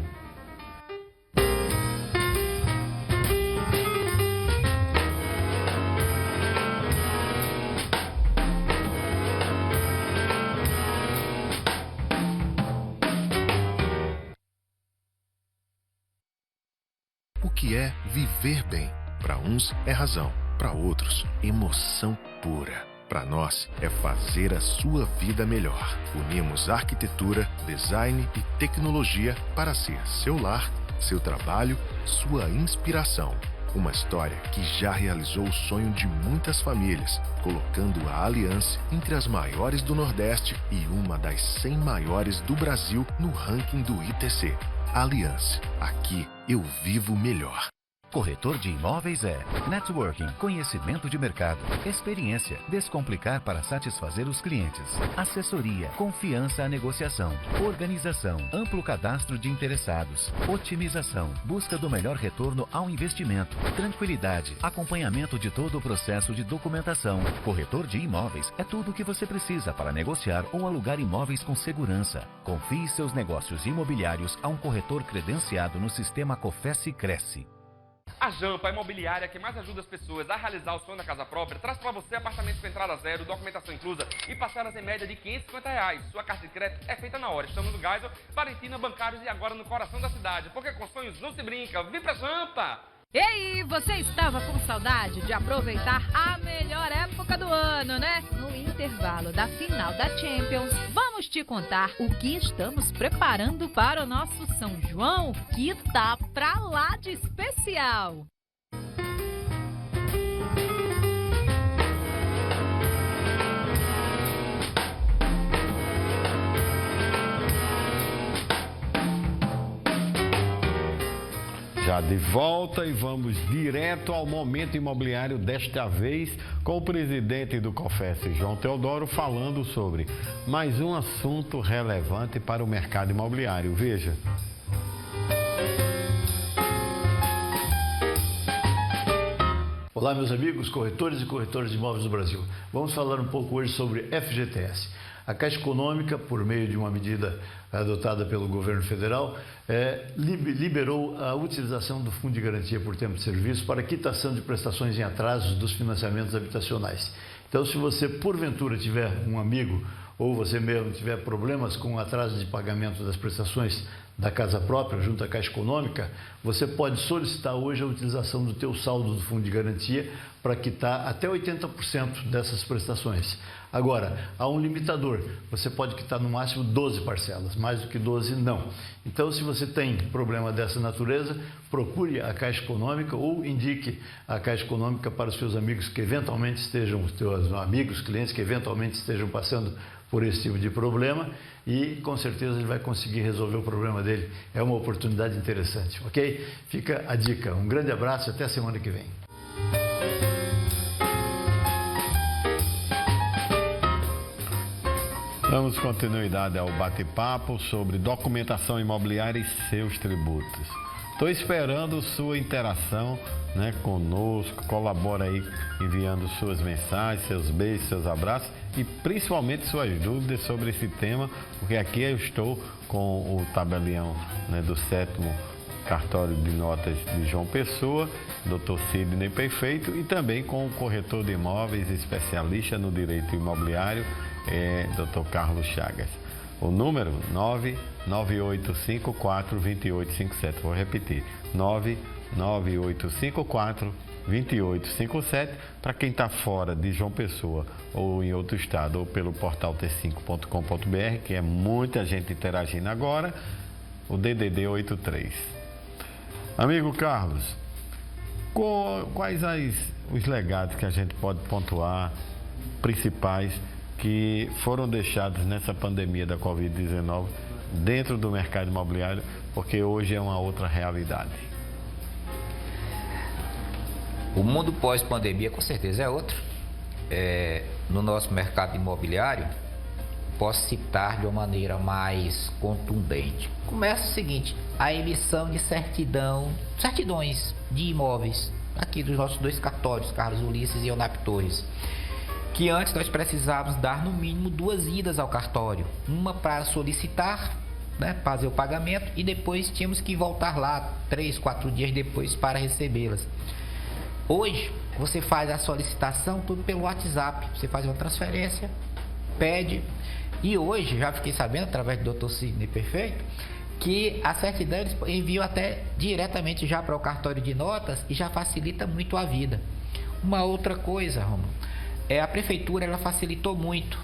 O que é viver bem? Para uns é razão, para outros emoção pura. Para nós é fazer a sua vida melhor. Unimos arquitetura, design e tecnologia para ser seu lar, seu trabalho, sua inspiração. Uma história que já realizou o sonho de muitas famílias, colocando a Aliança entre as maiores do Nordeste e uma das 100 maiores do Brasil no ranking do ITC. Aliança, aqui eu vivo melhor. Corretor de imóveis é networking, conhecimento de mercado, experiência, descomplicar para satisfazer os clientes, assessoria, confiança à negociação, organização, amplo cadastro de interessados, otimização, busca do melhor retorno ao investimento, tranquilidade, acompanhamento de todo o processo de documentação. Corretor de imóveis é tudo o que você precisa para negociar ou alugar imóveis com segurança. Confie seus negócios imobiliários a um corretor credenciado no sistema Cofesse Cresce. A Jampa, a imobiliária que mais ajuda as pessoas a realizar o sonho da casa própria, traz para você apartamentos com entrada zero, documentação inclusa e parcelas em média de R$550. Sua carta de crédito é feita na hora. Estamos no Geisel, Valentina, Bancários e agora no coração da cidade. Porque com sonhos não se brinca. Vem pra Jampa! Ei, você estava com saudade de aproveitar a melhor época do ano, né? No intervalo da final da Champions, vamos te contar o que estamos preparando para o nosso São João, que tá pra lá de especial. Já de volta e vamos direto ao momento imobiliário, desta vez com o presidente do Cofesse, João Teodoro, falando sobre mais um assunto relevante para o mercado imobiliário. Veja. Olá, meus amigos, corretores e corretoras de imóveis do Brasil. Vamos falar um pouco hoje sobre FGTS. A Caixa Econômica, por meio de uma medida adotada pelo governo federal, liberou a utilização do Fundo de Garantia por Tempo de Serviço para quitação de prestações em atrasos dos financiamentos habitacionais. Então, se você, porventura, tiver um amigo ou você mesmo tiver problemas com o atraso de pagamento das prestações da casa própria junto à Caixa Econômica, você pode solicitar hoje a utilização do teu saldo do Fundo de Garantia para quitar até 80% dessas prestações. Agora, há um limitador, você pode quitar no máximo 12 parcelas, mais do que 12 não. Então, se você tem problema dessa natureza, procure a Caixa Econômica ou indique a Caixa Econômica para os seus amigos que eventualmente estejam, os teus amigos, clientes que eventualmente estejam passando por esse tipo de problema e com certeza ele vai conseguir resolver o problema dele. É uma oportunidade interessante, ok? Fica a dica. Um grande abraço e até a semana que vem. Damos continuidade ao bate-papo sobre documentação imobiliária e seus tributos. Estou esperando sua interação, conosco, colabora aí enviando suas mensagens, seus beijos, seus abraços e principalmente suas dúvidas sobre esse tema, porque aqui eu estou com o tabelião do 7º Cartório de Notas de João Pessoa, Dr. Sidney Perfeito, e também com o corretor de imóveis, especialista no direito imobiliário, Dr. Carlos Chagas. O número 99854-2857. Vou repetir, 99854-2857. Para quem está fora de João Pessoa ou em outro estado, ou pelo portal t5.com.br, que é muita gente interagindo agora, o DDD 83. Amigo Carlos, quais os legados que a gente pode pontuar, principais, que foram deixados nessa pandemia da Covid-19 dentro do mercado imobiliário, porque hoje é uma outra realidade? O mundo pós-pandemia com certeza é outro. No nosso mercado imobiliário, posso citar de uma maneira mais contundente. Começa o seguinte: a emissão de certidões de imóveis, aqui dos nossos dois cartórios, Carlos Ulisses e Eunap Torres, que antes nós precisávamos dar no mínimo 2 idas ao cartório, uma para solicitar, fazer o pagamento, e depois tínhamos que voltar lá 3, 4 dias depois para recebê-las. Hoje você faz a solicitação tudo pelo WhatsApp, você faz uma transferência, pede, e hoje já fiquei sabendo através do Dr. Sidney Perfeito que a certidão eles enviam até diretamente já para o cartório de notas e já facilita muito a vida. Uma outra coisa, Romulo, a prefeitura ela facilitou muito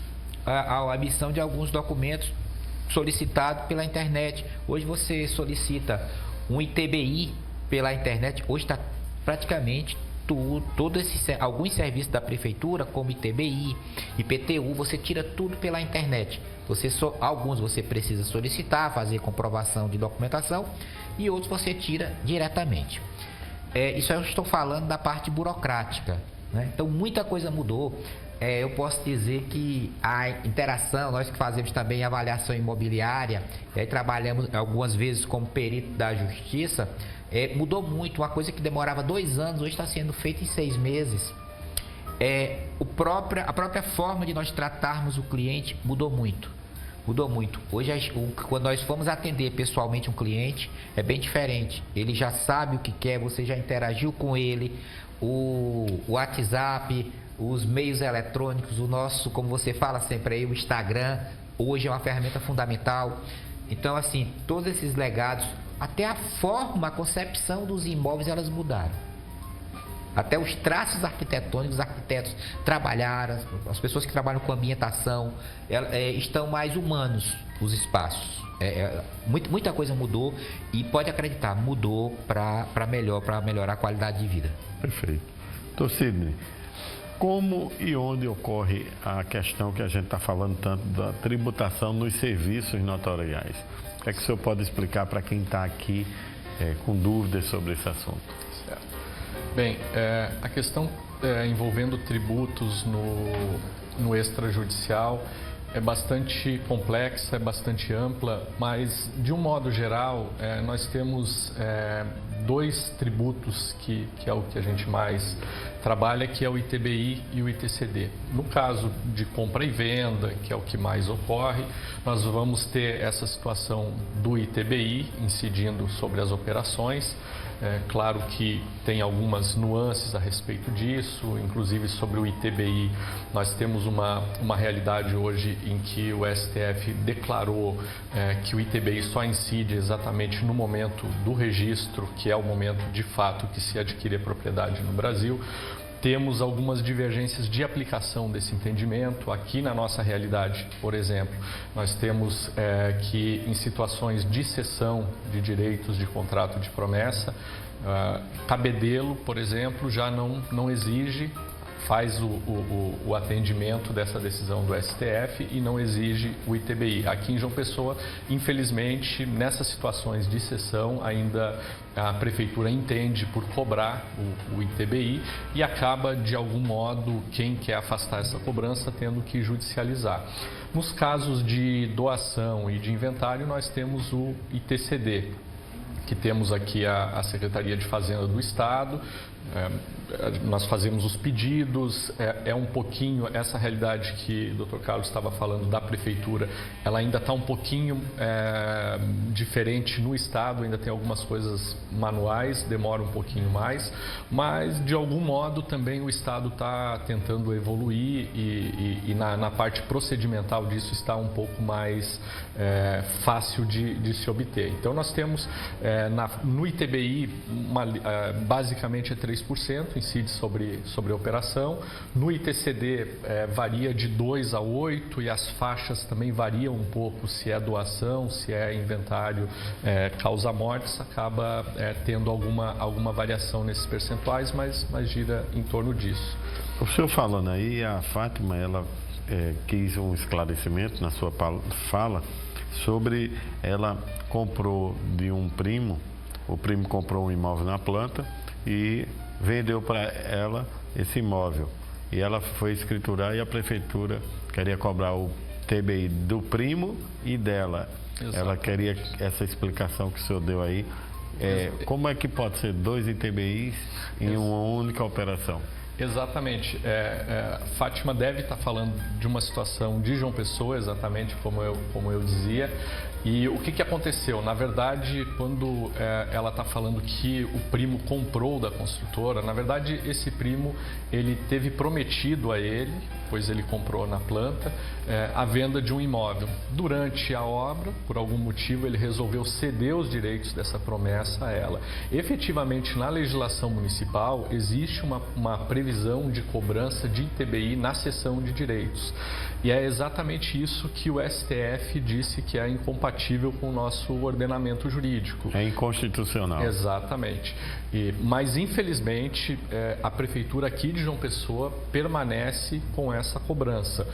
a emissão de alguns documentos solicitados pela internet. Hoje você solicita um ITBI pela internet, hoje está praticamente alguns serviços da prefeitura, como ITBI, IPTU, você tira tudo pela internet. Alguns você precisa solicitar, fazer comprovação de documentação, e outros você tira diretamente. Isso eu estou falando da parte burocrática, Então muita coisa mudou. Eu posso dizer que a interação, nós que fazemos também avaliação imobiliária, trabalhamos algumas vezes como perito da justiça, mudou muito. Uma coisa que demorava 2 anos, hoje está sendo feita em 6 meses. A própria forma de nós tratarmos o cliente mudou muito. Hoje, quando nós formos atender pessoalmente um cliente, é bem diferente. Ele já sabe o que quer, você já interagiu com ele, o WhatsApp, os meios eletrônicos, o nosso, como você fala sempre aí, o Instagram, hoje é uma ferramenta fundamental. Então, assim, todos esses legados, até a forma, a concepção dos imóveis, elas mudaram. Até os traços arquitetônicos, os arquitetos trabalharam, as pessoas que trabalham com ambientação, estão mais humanos os espaços. Muita coisa mudou e pode acreditar, mudou para melhorar a qualidade de vida. Perfeito. Então, Sidney, como e onde ocorre a questão que a gente está falando tanto da tributação nos serviços notariais? O que é que o senhor pode explicar para quem está aqui com dúvidas sobre esse assunto? Bem, a questão envolvendo tributos no extrajudicial é bastante complexa, é bastante ampla, mas de um modo geral nós temos 2 tributos que é o que a gente mais trabalha, que é o ITBI e o ITCD. No caso de compra e venda, que é o que mais ocorre, nós vamos ter essa situação do ITBI incidindo sobre as operações. Claro que tem algumas nuances a respeito disso, inclusive sobre o ITBI. Nós temos uma realidade hoje em que o STF declarou que o ITBI só incide exatamente no momento do registro, que é o momento de fato que se adquire a propriedade no Brasil. Temos algumas divergências de aplicação desse entendimento. Aqui na nossa realidade, por exemplo, nós temos que em situações de cessão de direitos de contrato de promessa, Cabedelo, por exemplo, já não exige, faz o atendimento dessa decisão do STF e não exige o ITBI. Aqui em João Pessoa, infelizmente, nessas situações de cessão, ainda a Prefeitura entende por cobrar o ITBI e acaba, de algum modo, quem quer afastar essa cobrança tendo que judicializar. Nos casos de doação e de inventário, nós temos o ITCD, que temos aqui a Secretaria de Fazenda do Estado. Nós fazemos os pedidos, é um pouquinho essa realidade que o Dr. Carlos estava falando da Prefeitura, ela ainda está um pouquinho diferente no Estado, ainda tem algumas coisas manuais, demora um pouquinho mais, mas de algum modo também o Estado está tentando evoluir e na parte procedimental disso está um pouco mais fácil de se obter. Então nós temos no ITBI basicamente é 3%, incide sobre a operação. No ITCD varia de 2 a 8 e as faixas também variam um pouco, se é doação, se é inventário causa mortes, acaba tendo alguma variação nesses percentuais, mas gira em torno disso. O senhor falando aí, a Fátima, ela quis um esclarecimento na sua fala sobre ela comprou de um primo, o primo comprou um imóvel na planta e vendeu para ela esse imóvel. E ela foi escriturar e a Prefeitura queria cobrar o TBI do primo e dela. Exato. Ela queria essa explicação que o senhor deu aí. Como é que pode ser 2 ITBIs em uma única operação? Exatamente. Fátima deve estar falando de uma situação de João Pessoa, exatamente como eu dizia. E o que aconteceu? Na verdade, quando ela está falando que o primo comprou da construtora, na verdade esse primo ele teve prometido a ele, pois ele comprou na planta, a venda de um imóvel. Durante a obra, por algum motivo, ele resolveu ceder os direitos dessa promessa a ela. Efetivamente, na legislação municipal, existe uma previsão de cobrança de ITBI na cessão de direitos. E é exatamente isso que o STF disse que é incompatível com o nosso ordenamento jurídico. É inconstitucional. Exatamente. Mas, infelizmente, a Prefeitura aqui de João Pessoa permanece com essa cobrança.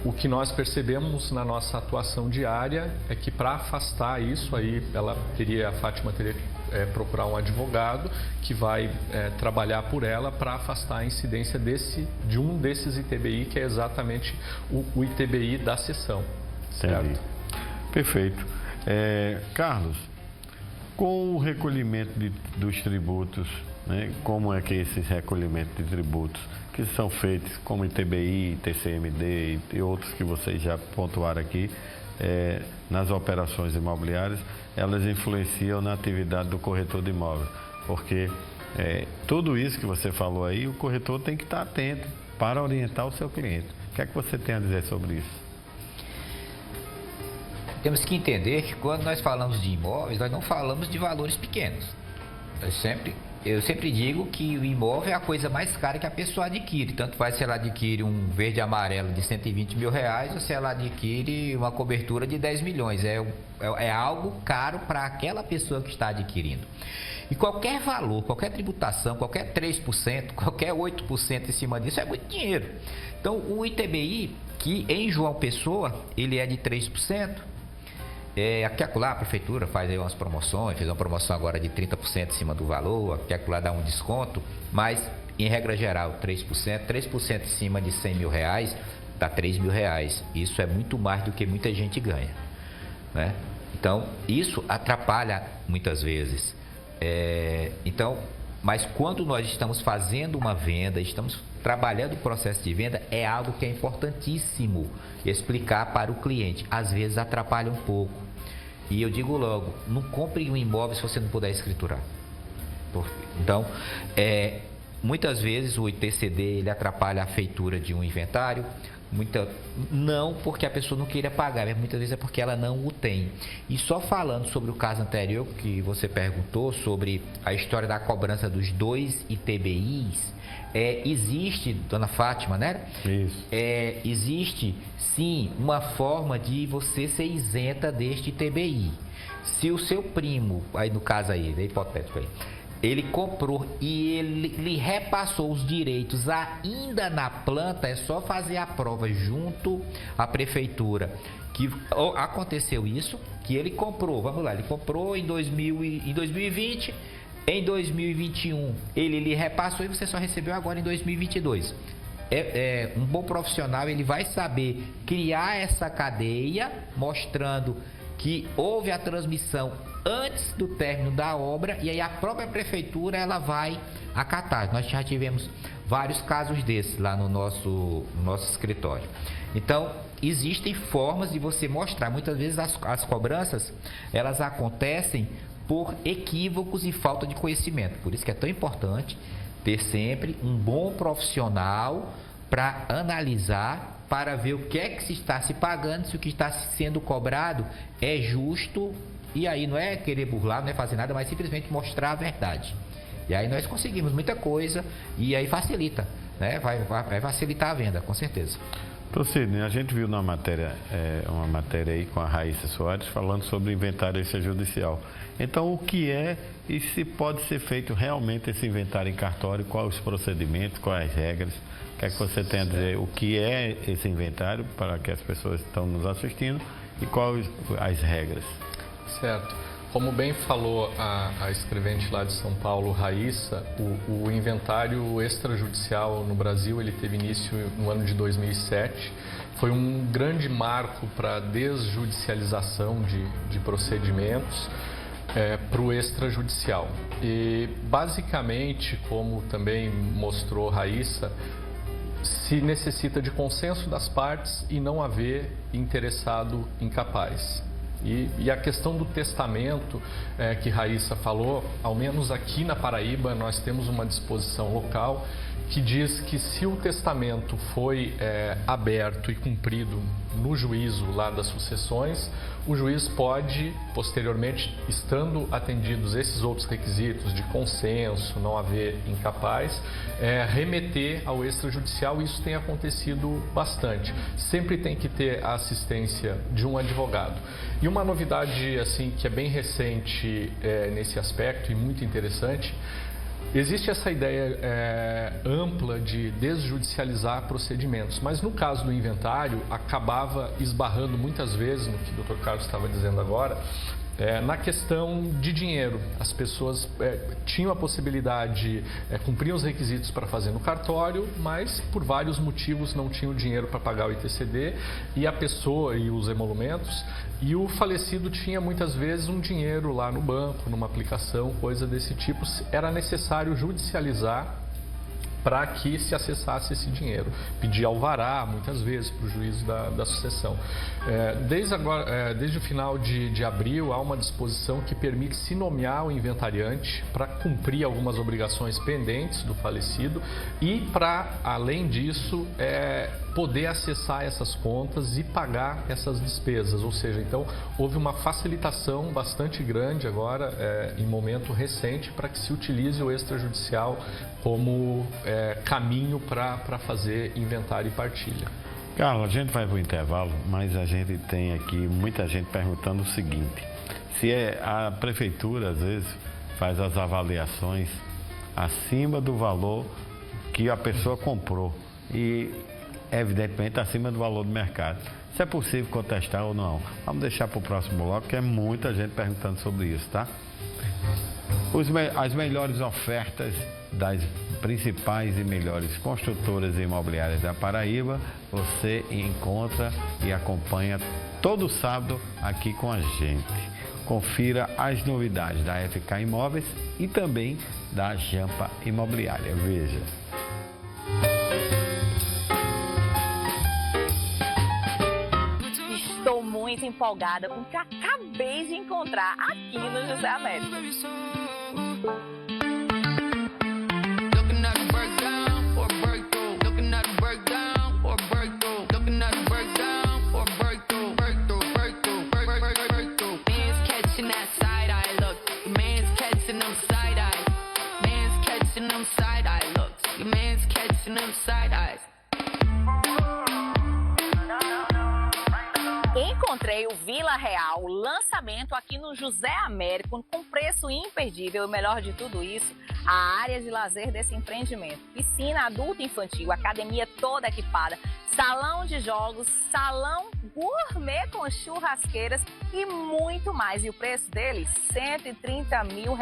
O que nós percebemos na nossa atuação diária é que, para afastar isso, aí a Fátima teria que procurar um advogado que vai trabalhar por ela para afastar a incidência de um desses ITBI, que é exatamente o ITBI da cessão. Certo? Entendi. Perfeito. Carlos, com o recolhimento dos tributos, né, como é que esses recolhimentos de tributos que são feitos como ITBI, TCMD e outros que vocês já pontuaram aqui, nas operações imobiliárias, elas influenciam na atividade do corretor de imóvel, porque tudo isso que você falou aí, o corretor tem que estar atento para orientar o seu cliente. O que é que você tem a dizer sobre isso? Temos que entender que quando nós falamos de imóveis, nós não falamos de valores pequenos. Eu sempre digo que o imóvel é a coisa mais cara que a pessoa adquire. Tanto faz se ela adquire um verde e amarelo de 120 mil reais ou se ela adquire uma cobertura de 10 milhões. É algo caro para aquela pessoa que está adquirindo. E qualquer valor, qualquer tributação, qualquer 3%, qualquer 8% em cima disso é muito dinheiro. Então, o ITBI, que em João Pessoa, ele é de 3%. Aqui acolá a Prefeitura faz aí umas promoções, fez uma promoção agora de 30% em cima do valor, aqui acolá dá um desconto, mas em regra geral 3% em cima de 100 mil reais dá 3 mil reais. Isso é muito mais do que muita gente ganha, né? Então isso atrapalha muitas vezes. Então Mas quando nós estamos fazendo uma venda, estamos trabalhando o processo de venda, é algo que é importantíssimo explicar para o cliente. Às vezes atrapalha um pouco. E eu digo logo, não compre um imóvel se você não puder escriturar. Então, muitas vezes o ITCD ele atrapalha a feitura de um inventário, não porque a pessoa não queira pagar, mas muitas vezes é porque ela não o tem. E só falando sobre o caso anterior que você perguntou, sobre a história da cobrança dos 2 ITBIs, existe, dona Fátima, né? Isso. Existe, sim, uma forma de você ser isenta deste ITBI. Se o seu primo, aí no caso aí, é hipotético aí, ele comprou e ele lhe repassou os direitos ainda na planta, é só fazer a prova junto à prefeitura que aconteceu isso, que ele comprou, vamos lá, ele comprou em 2020, em 2021 ele lhe repassou e você só recebeu agora em 2022. Um bom profissional, ele vai saber criar essa cadeia, mostrando que houve a transmissão antes do término da obra e aí a própria prefeitura ela vai acatar. Nós já tivemos vários casos desses lá no nosso escritório. Então, existem formas de você mostrar. Muitas vezes as cobranças, elas acontecem por equívocos e falta de conhecimento. Por isso que é tão importante ter sempre um bom profissional para analisar, para ver o que é que se está se pagando, se o que está sendo cobrado é justo. E aí não é querer burlar, não é fazer nada, mas simplesmente mostrar a verdade. E aí nós conseguimos muita coisa e aí facilita, né? Vai facilitar a venda, com certeza. Sidney, a gente viu na matéria, uma matéria aí com a Raíssa Soares falando sobre inventário extrajudicial. Então, o que é e se pode ser feito realmente esse inventário em cartório? Quais os procedimentos, quais as regras? O que é que você tem a dizer? O que é esse inventário para que as pessoas estão nos assistindo e quais as regras? Certo. Como bem falou a escrevente lá de São Paulo, Raíssa, o inventário extrajudicial no Brasil ele teve início no ano de 2007. Foi um grande marco para a desjudicialização de procedimentos para o extrajudicial. E basicamente, como também mostrou Raíssa, se necessita de consenso das partes e não haver interessado incapaz. E a questão do testamento que Raíssa falou, ao menos aqui na Paraíba nós temos uma disposição local que diz que se o testamento foi aberto e cumprido no juízo lá das sucessões, o juiz pode, posteriormente, estando atendidos esses outros requisitos de consenso, não haver incapaz, remeter ao extrajudicial. Isso tem acontecido bastante. Sempre tem que ter a assistência de um advogado. E uma novidade assim que é bem recente nesse aspecto e muito interessante, existe essa ideia ampla de desjudicializar procedimentos, mas no caso do inventário acabava esbarrando muitas vezes no que o Dr. Carlos estava dizendo agora, na questão de dinheiro. As pessoas tinham a possibilidade, cumpriam os requisitos para fazer no cartório, mas por vários motivos não tinham dinheiro para pagar o ITCD e a pessoa e os emolumentos, e o falecido tinha muitas vezes um dinheiro lá no banco, numa aplicação, coisa desse tipo. Era necessário judicializar para que se acessasse esse dinheiro. Pedir alvará, muitas vezes, para o juiz da sucessão. Desde o final de abril, há uma disposição que permite se nomear o inventariante para cumprir algumas obrigações pendentes do falecido e para, além disso, poder acessar essas contas e pagar essas despesas. Ou seja, então, houve uma facilitação bastante grande agora, em momento recente, para que se utilize o extrajudicial como caminho para fazer inventário e partilha. Carlos, a gente vai para o intervalo, mas a gente tem aqui muita gente perguntando o seguinte: se a prefeitura às vezes faz as avaliações acima do valor que a pessoa comprou e evidentemente acima do valor do mercado. Se é possível contestar ou não? Vamos deixar para o próximo bloco, que é muita gente perguntando sobre isso, tá? As melhores ofertas das principais e melhores construtoras imobiliárias da Paraíba, você encontra e acompanha todo sábado aqui com a gente. confira as novidades da FK Imóveis e também da Jampa Imobiliária. Veja. Estou muito empolgada com o que acabei de encontrar aqui no José Américo. Encontrei o Vila Real, lançamento aqui no José Américo, com preço imperdível. E o melhor de tudo isso, a área de lazer desse empreendimento. Piscina adulto e infantil, academia toda equipada, salão de jogos, salão gourmet com churrasqueiras e muito mais. E o preço dele, R$130 mil.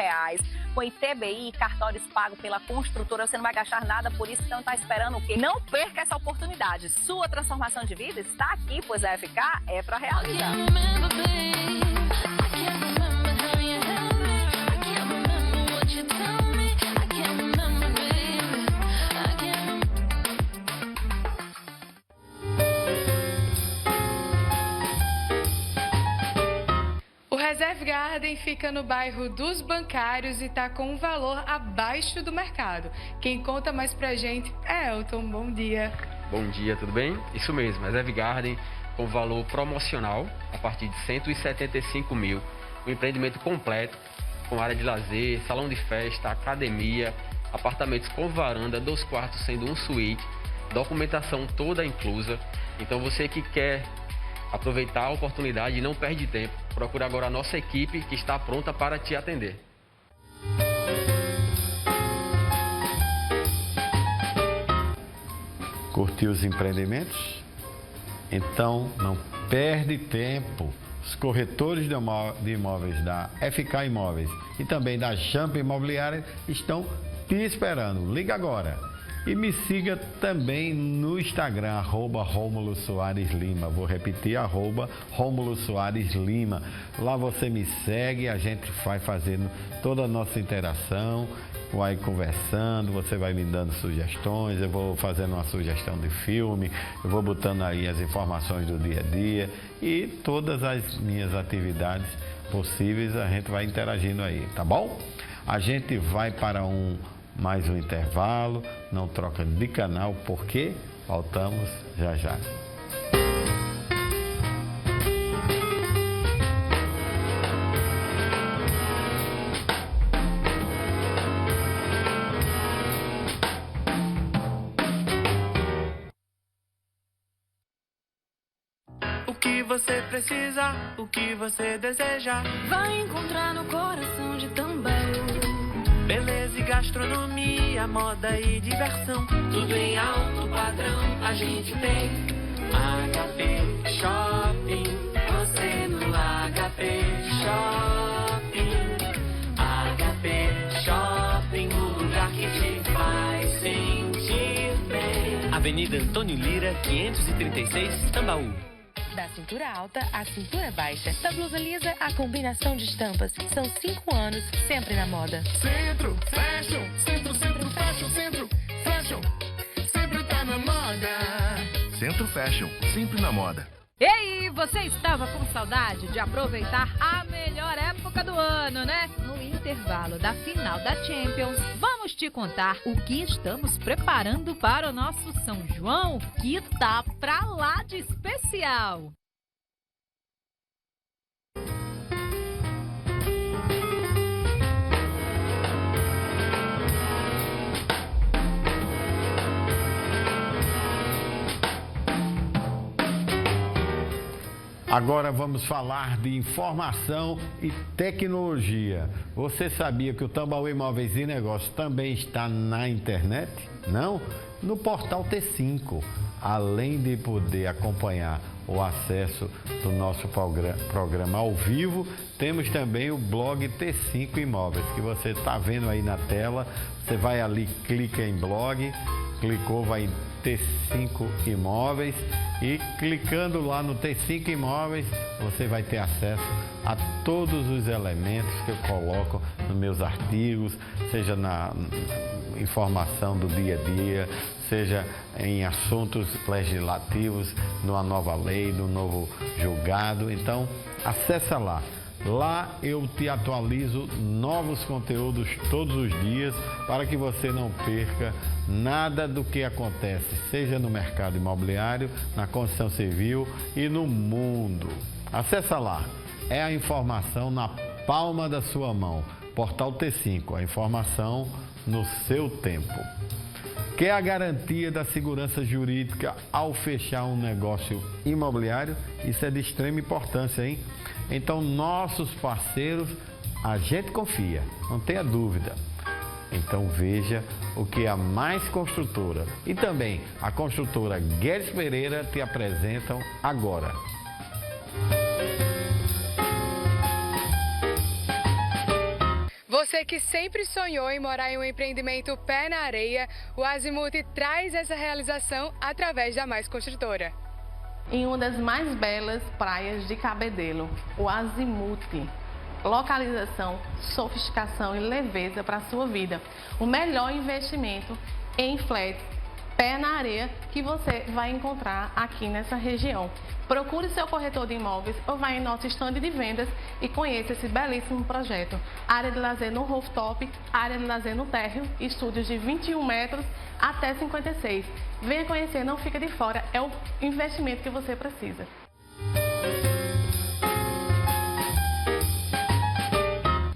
Com ITBI e cartórios pagos pela construtora, você não vai gastar nada por isso, então tá esperando o quê? Não perca essa oportunidade. Sua transformação de vida está aqui, pois a FK é para realizar. O Reserve Garden fica no bairro dos Bancários e está com um valor abaixo do mercado. Quem conta mais pra gente é Elton. Bom dia. Bom dia, tudo bem? Isso mesmo, Reserve Garden com valor promocional a partir de 175 mil. Um empreendimento completo, com área de lazer, salão de festa, academia, apartamentos com varanda, 2 quartos sendo um suíte, documentação toda inclusa. Então você que quer aproveitar a oportunidade e não perde tempo, procura agora a nossa equipe que está pronta para te atender. Curtiu os empreendimentos? Então não perde tempo. Os corretores de imóveis da FK Imóveis e também da Jampa Imobiliária estão te esperando. Liga agora. E me siga também no Instagram, @Rômulo Soares Lima. Vou repetir, @Rômulo Soares Lima. Lá você me segue, a gente vai fazendo toda a nossa interação, vai conversando, você vai me dando sugestões, eu vou fazendo uma sugestão de filme, eu vou botando aí as informações do dia a dia e todas as minhas atividades possíveis a gente vai interagindo aí, tá bom? A gente vai para mais um intervalo, não troca de canal, porque voltamos já já. O que você precisa, o que você deseja, vai encontrar no coração de Tambaú. Beleza e gastronomia, moda e diversão, tudo em alto padrão a gente tem. HP Shopping, você no HP Shopping. HP Shopping, o lugar que te faz sentir bem. Avenida Antônio Lira, 536, Tambaú. Da cintura alta à cintura baixa, da blusa lisa à combinação de estampas. São 5 anos sempre na moda. Centro Fashion, Centro Fashion, Centro Fashion, sempre tá na moda. Centro Fashion, sempre na moda. Ei, você estava com saudade de aproveitar a melhor época do ano, né? No intervalo da final da Champions, vamos te contar o que estamos preparando para o nosso São João, que tá pra lá de especial. Agora vamos falar de informação e tecnologia. Você sabia que o Tambaú Imóveis e Negócios também está na internet? Não? No portal T5. Além de poder acompanhar o acesso do nosso programa ao vivo, temos também o blog T5 Imóveis, que você está vendo aí na tela. Você vai ali, clica em blog, clicou, vai em T5 Imóveis e clicando lá no T5 Imóveis, você vai ter acesso a todos os elementos que eu coloco nos meus artigos, seja na informação do dia a dia, seja em assuntos legislativos, numa nova lei, no novo julgado. Então, acessa lá. Lá eu te atualizo novos conteúdos todos os dias para que você não perca nada do que acontece, seja no mercado imobiliário, na construção civil e no mundo. Acessa lá, é a informação na palma da sua mão. Portal T5, a informação no seu tempo. Quer a garantia da segurança jurídica ao fechar um negócio imobiliário? Isso é de extrema importância, hein? Então, nossos parceiros, a gente confia, não tenha dúvida. Então, veja o que a Mais Construtora e também a construtora Guedes Pereira te apresentam agora. Você que sempre sonhou em morar em um empreendimento pé na areia, o Azimuth traz essa realização através da Mais Construtora. Em uma das mais belas praias de Cabedelo, o Azimuth. Localização, sofisticação e leveza para a sua vida. O melhor investimento em flat, pé na areia, que você vai encontrar aqui nessa região. Procure seu corretor de imóveis ou vá em nosso stand de vendas e conheça esse belíssimo projeto. Área de lazer no rooftop, área de lazer no térreo, estúdios de 21 metros até 56. Venha conhecer, não fica de fora, é o investimento que você precisa.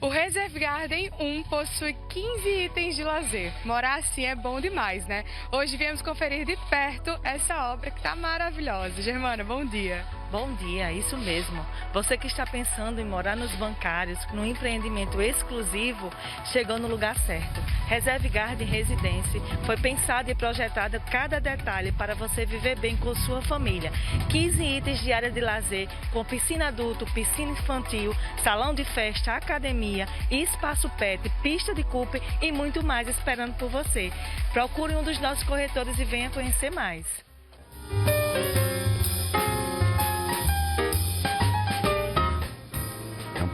O Reserve Garden 1 possui 15 itens de lazer. Morar assim é bom demais, né? Hoje viemos conferir de perto essa obra que está maravilhosa. Germana, bom dia. Bom dia, isso mesmo. Você que está pensando em morar nos bancários, num empreendimento exclusivo, chegou no lugar certo. Reserve Garden Residência foi pensada e projetada cada detalhe para você viver bem com sua família. 15 itens de área de lazer, com piscina adulto, piscina infantil, salão de festa, academia, espaço pet, pista de coupe e muito mais esperando por você. Procure um dos nossos corretores e venha conhecer mais.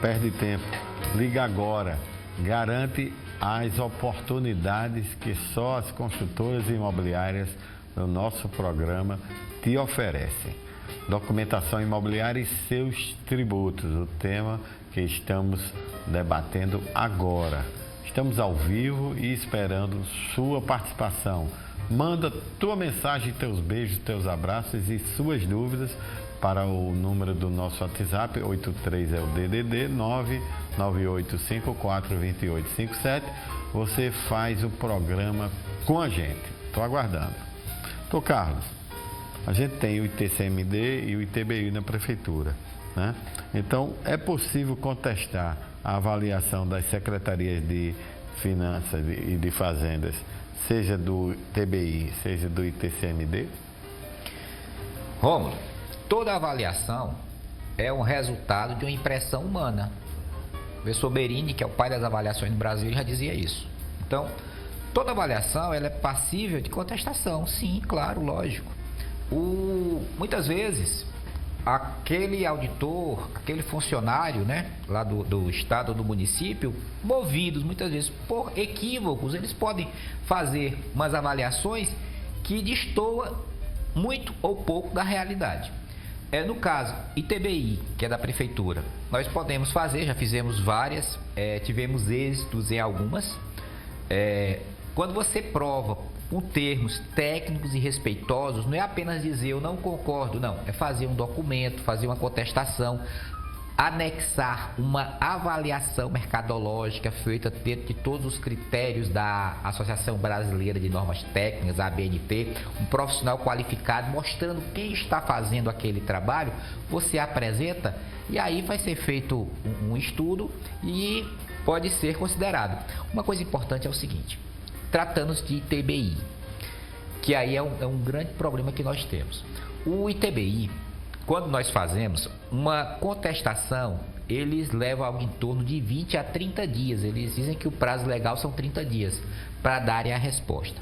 Perde tempo, liga agora, garante as oportunidades que só as construtoras imobiliárias do nosso programa te oferecem. Documentação imobiliária e seus tributos, o tema que estamos debatendo agora. Estamos ao vivo e esperando sua participação. Manda tua mensagem, teus beijos, teus abraços e suas dúvidas para o número do nosso WhatsApp, 83 é o DDD 998542857. Você faz o programa com a gente. Estou aguardando. Tô Carlos, a gente tem o ITCMD e o ITBI na prefeitura, né? Então, é possível contestar a avaliação das secretarias de finanças e de fazendas, seja do ITBI, seja do ITCMD? Rômulo, toda avaliação é um resultado de uma impressão humana. O professor Berini, que é o pai das avaliações no Brasil, já dizia isso. Então, toda avaliação ela é passível de contestação. Sim, claro, lógico. Muitas vezes, aquele auditor, aquele funcionário, né, lá do estado ou do município, movidos muitas vezes por equívocos, eles podem fazer umas avaliações que destoam muito ou pouco da realidade. No caso, ITBI, que é da prefeitura, nós podemos fazer, já fizemos várias, tivemos êxitos em algumas. Quando você prova com termos técnicos e respeitosos, não é apenas dizer eu não concordo, não. É fazer um documento, fazer uma contestação, anexar uma avaliação mercadológica feita dentro de todos os critérios da Associação Brasileira de Normas Técnicas, a ABNT, um profissional qualificado mostrando quem está fazendo aquele trabalho, você apresenta e aí vai ser feito um estudo e pode ser considerado. Uma coisa importante é o seguinte, tratando-se de ITBI, que aí é um grande problema que nós temos. O ITBI, quando nós fazemos uma contestação, eles levam algo em torno de 20 a 30 dias. Eles dizem que o prazo legal são 30 dias para darem a resposta.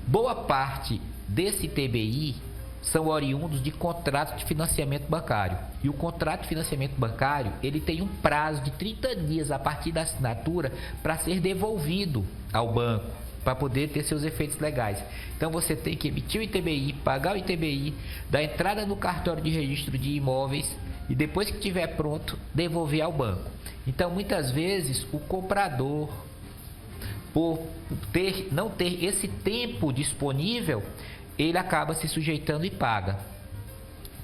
Boa parte desse ITBI são oriundos de contrato de financiamento bancário. E o contrato de financiamento bancário, ele tem um prazo de 30 dias a partir da assinatura para ser devolvido ao banco, para poder ter seus efeitos legais. Então você tem que emitir o ITBI, pagar o ITBI, dar entrada no cartório de registro de imóveis e depois que estiver pronto, devolver ao banco. Então muitas vezes o comprador, por não ter esse tempo disponível, ele acaba se sujeitando e paga.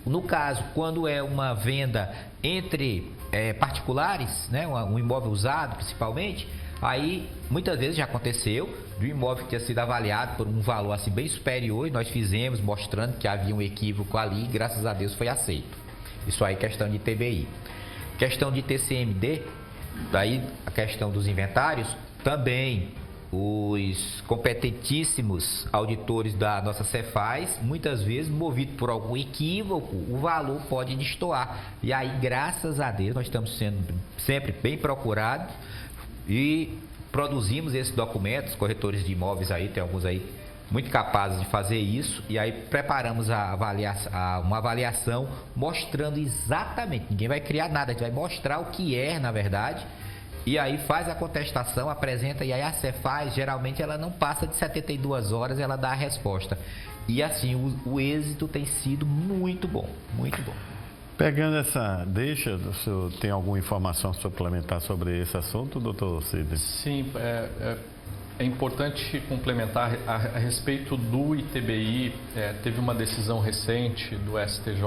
No caso, quando é uma venda entre particulares, né, um imóvel usado principalmente, aí muitas vezes já aconteceu do imóvel que tinha sido avaliado por um valor assim bem superior e nós fizemos mostrando que havia um equívoco ali e graças a Deus foi aceito. Isso aí questão de ITBI. Questão de TCMD, daí a questão dos inventários, também os competentíssimos auditores da nossa Cefaz, muitas vezes, movido por algum equívoco, o valor pode destoar. E aí, graças a Deus, nós estamos sendo sempre bem procurados e produzimos esses documentos. Corretores de imóveis aí, tem alguns aí muito capazes de fazer isso. E aí preparamos uma avaliação mostrando exatamente, ninguém vai criar nada, a gente vai mostrar o que é, na verdade. E aí faz a contestação, apresenta, e aí a Cefaz, geralmente ela não passa de 72 horas, ela dá a resposta. E assim, o êxito tem sido muito bom, muito bom. Pegando essa deixa, o senhor tem alguma informação suplementar sobre esse assunto, doutor Cid? Sim, é importante complementar a respeito do ITBI. Teve uma decisão recente do STJ.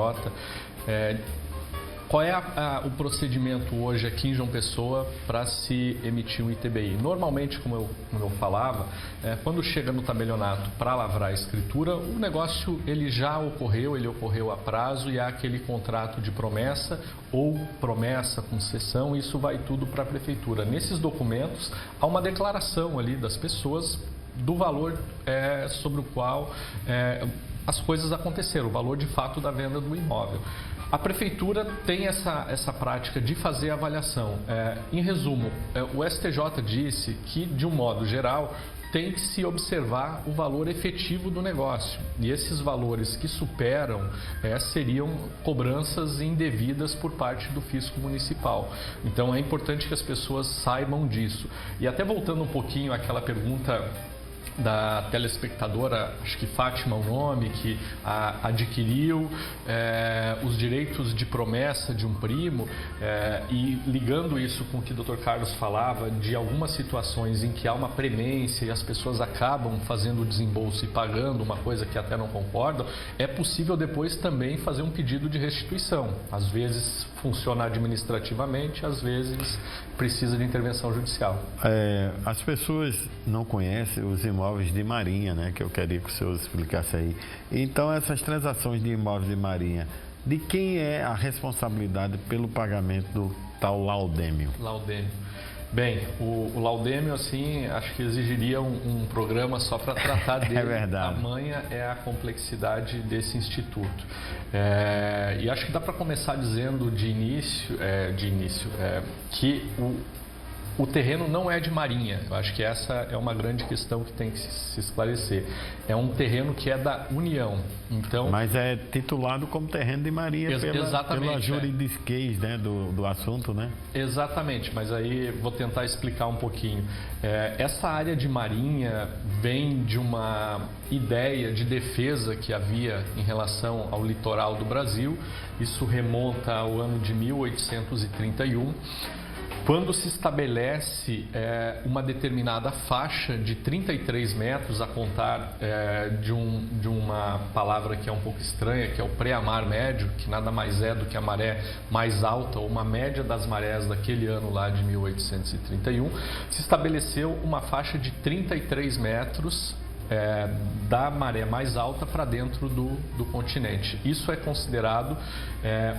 Qual é o procedimento hoje aqui em João Pessoa para se emitir um ITBI? Normalmente, como eu falava, quando chega no tabelionato para lavrar a escritura, o negócio ele ocorreu a prazo e há aquele contrato de promessa ou promessa com cessão, isso vai tudo para a prefeitura. Nesses documentos há uma declaração ali das pessoas do valor sobre o qual as coisas aconteceram, o valor de fato da venda do imóvel. A prefeitura tem essa prática de fazer avaliação. Em resumo, o STJ disse que, de um modo geral, tem que se observar o valor efetivo do negócio. E esses valores que superam seriam cobranças indevidas por parte do fisco municipal. Então é importante que as pessoas saibam disso. E até voltando um pouquinho àquela pergunta da telespectadora, acho que Fátima é o nome, que adquiriu os direitos de promessa de um primo, e ligando isso com o que o Dr. Carlos falava, de algumas situações em que há uma premência e as pessoas acabam fazendo o desembolso e pagando uma coisa que até não concordam, é possível depois também fazer um pedido de restituição. Às vezes funciona administrativamente, às vezes precisa de intervenção judicial. As pessoas não conhecem os imóveis de marinha, né? Que eu queria que o senhor explicasse aí. Então, essas transações de imóveis de marinha, de quem é a responsabilidade pelo pagamento do tal laudêmio? Laudêmio. Bem, o laudêmio, assim, acho que exigiria um programa só para tratar dele. É verdade. Tamanha é a complexidade desse instituto. E acho que dá para começar dizendo de início que o terreno não é de marinha. Eu acho que essa é uma grande questão que tem que se esclarecer. É um terreno que é da União. Então, mas é titulado como terreno de marinha pela juridiquês, né, do assunto, né? Exatamente, mas aí vou tentar explicar um pouquinho. Essa área de marinha vem de uma ideia de defesa que havia em relação ao litoral do Brasil. Isso remonta ao ano de 1831. Quando se estabelece uma determinada faixa de 33 metros a contar de uma palavra que é um pouco estranha, que é o pré-amar médio, que nada mais é do que a maré mais alta, ou uma média das marés daquele ano lá de 1831, se estabeleceu uma faixa de 33 metros da maré mais alta para dentro do continente. Isso é considerado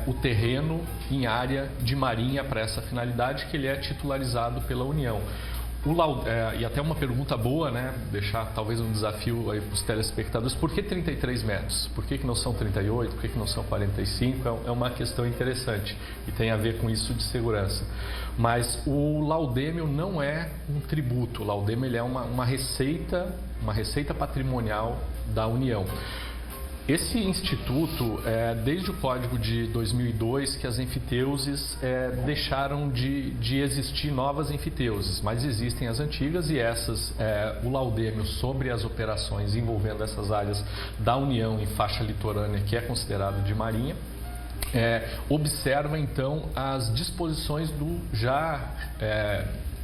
o terreno em área de marinha para essa finalidade, que ele é titularizado pela União. E até uma pergunta boa, né? Deixar talvez um desafio aí para os telespectadores: por que 33 metros? Por que não são 38? Por que não são 45? É uma questão interessante e tem a ver com isso de segurança. Mas o laudêmio não é um tributo. O laudêmio ele é uma receita uma receita patrimonial da União. Esse instituto, desde o Código de 2002, que as enfiteuses deixaram de existir novas enfiteuses, mas existem as antigas e essas, o laudêmio sobre as operações envolvendo essas áreas da União em faixa litorânea, que é considerado de marinha, observa então as disposições do já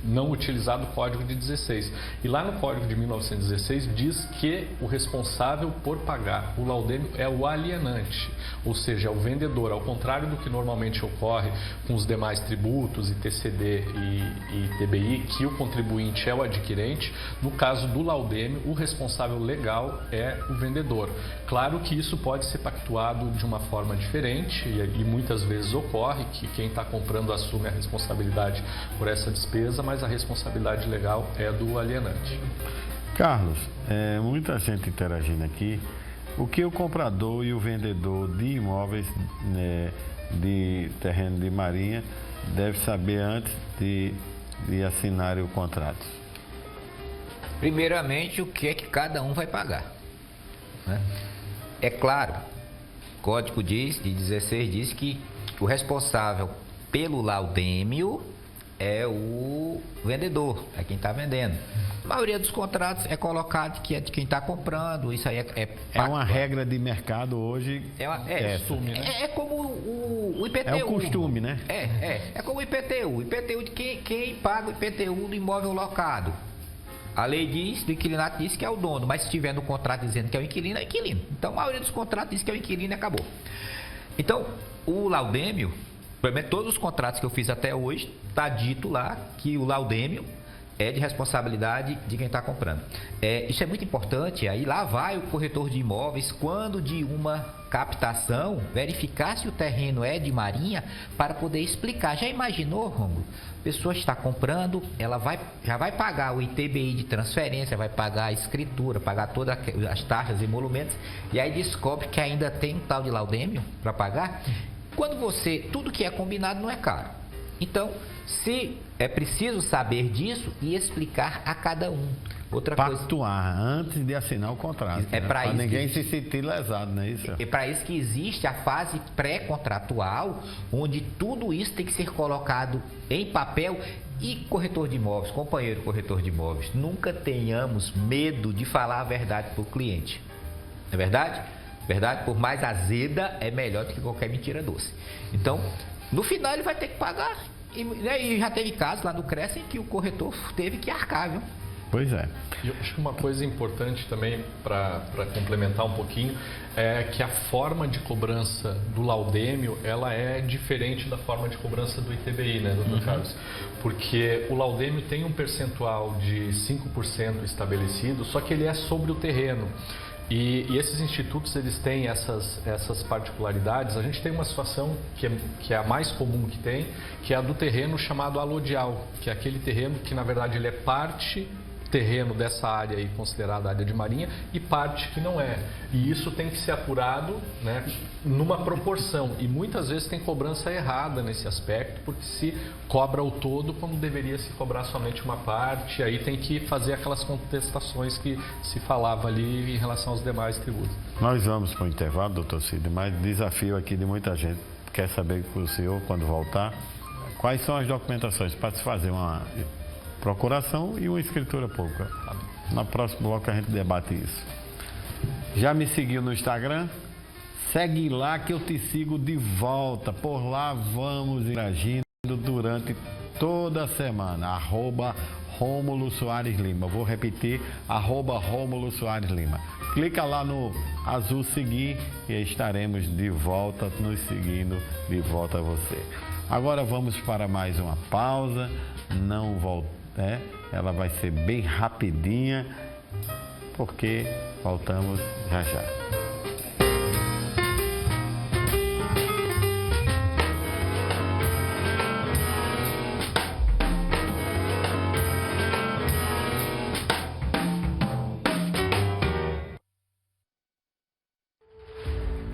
não utilizado Código de 16. E lá no Código de 1916 diz que o responsável por pagar o laudêmio é o alienante, ou seja, é o vendedor, ao contrário do que normalmente ocorre com os demais tributos, ITCD e TBI, que o contribuinte é o adquirente. No caso do laudêmio, o responsável legal é o vendedor. Claro que isso pode ser pactuado de uma forma diferente e muitas vezes ocorre que quem está comprando assume a responsabilidade por essa despesa, mas a responsabilidade legal é do alienante. Carlos, muita gente interagindo aqui. O que o comprador e o vendedor de imóveis de terreno de marinha deve saber antes de assinar o contrato? Primeiramente, o que é que cada um vai pagar, né? É claro, o Código de 16 diz que o responsável pelo laudêmio é o vendedor, é quem está vendendo. A maioria dos contratos é colocado que é de quem está comprando. Isso aí é uma regra de mercado hoje. Costume, né? É como o IPTU. É o costume, né? É como o IPTU. O IPTU de quem paga o IPTU do imóvel locado. A lei diz, do inquilinato diz que é o dono, mas se tiver no contrato dizendo que é o inquilino, é inquilino. Então a maioria dos contratos diz que é o inquilino e acabou. Então, o laudêmio, todos os contratos que eu fiz até hoje, está dito lá que o laudêmio é de responsabilidade de quem está comprando. Isso é muito importante, aí lá vai o corretor de imóveis, quando de uma captação, verificar se o terreno é de marinha, para poder explicar. Já imaginou, Rômulo? A pessoa está comprando, ela já vai pagar o ITBI de transferência, vai pagar a escritura, pagar todas as taxas e emolumentos, e aí descobre que ainda tem um tal de laudêmio para pagar. Quando tudo que é combinado não é caro. Então, se é preciso saber disso e explicar a cada um. Pactuar antes de assinar o contrato. Para ninguém se sentir lesado, não é isso? É para isso que existe a fase pré-contratual, onde tudo isso tem que ser colocado em papel. E corretor de imóveis, companheiro corretor de imóveis, nunca tenhamos medo de falar a verdade para o cliente. Não é verdade? Verdade? Por mais azeda, é melhor do que qualquer mentira doce. Então, no final ele vai ter que pagar. E já teve casos lá no Crescem que o corretor teve que arcar, viu? Pois é. E eu acho que uma coisa importante também, para complementar um pouquinho, é que a forma de cobrança do laudêmio, ela é diferente da forma de cobrança do ITBI, né, doutor Carlos? Porque o laudêmio tem um percentual de 5% estabelecido, só que ele é sobre o terreno. E esses institutos, eles têm essas particularidades. A gente tem uma situação que é a mais comum que tem, que é a do terreno chamado alodial, que é aquele terreno que, na verdade, ele é parte terreno dessa área aí considerada área de marinha e parte que não é. E isso tem que ser apurado, né, numa proporção. E muitas vezes tem cobrança errada nesse aspecto, porque se cobra o todo quando deveria se cobrar somente uma parte. Aí tem que fazer aquelas contestações que se falava ali em relação aos demais tributos. Nós vamos para o intervalo, doutor Cid, mas desafio aqui de muita gente. Quer saber com o senhor, quando voltar, quais são as documentações para se fazer uma procuração e uma escritura pública. No próximo bloco a gente debate isso. Já me seguiu no Instagram? Segue lá que eu te sigo de volta. Por lá vamos interagindo durante toda a semana. @Rômulo Soares Lima. Vou repetir, @Rômulo Soares Lima. Clica lá no azul seguir e estaremos de volta, nos seguindo de volta a você. Agora vamos para mais uma pausa. Não volta. Ela vai ser bem rapidinha, porque voltamos já já.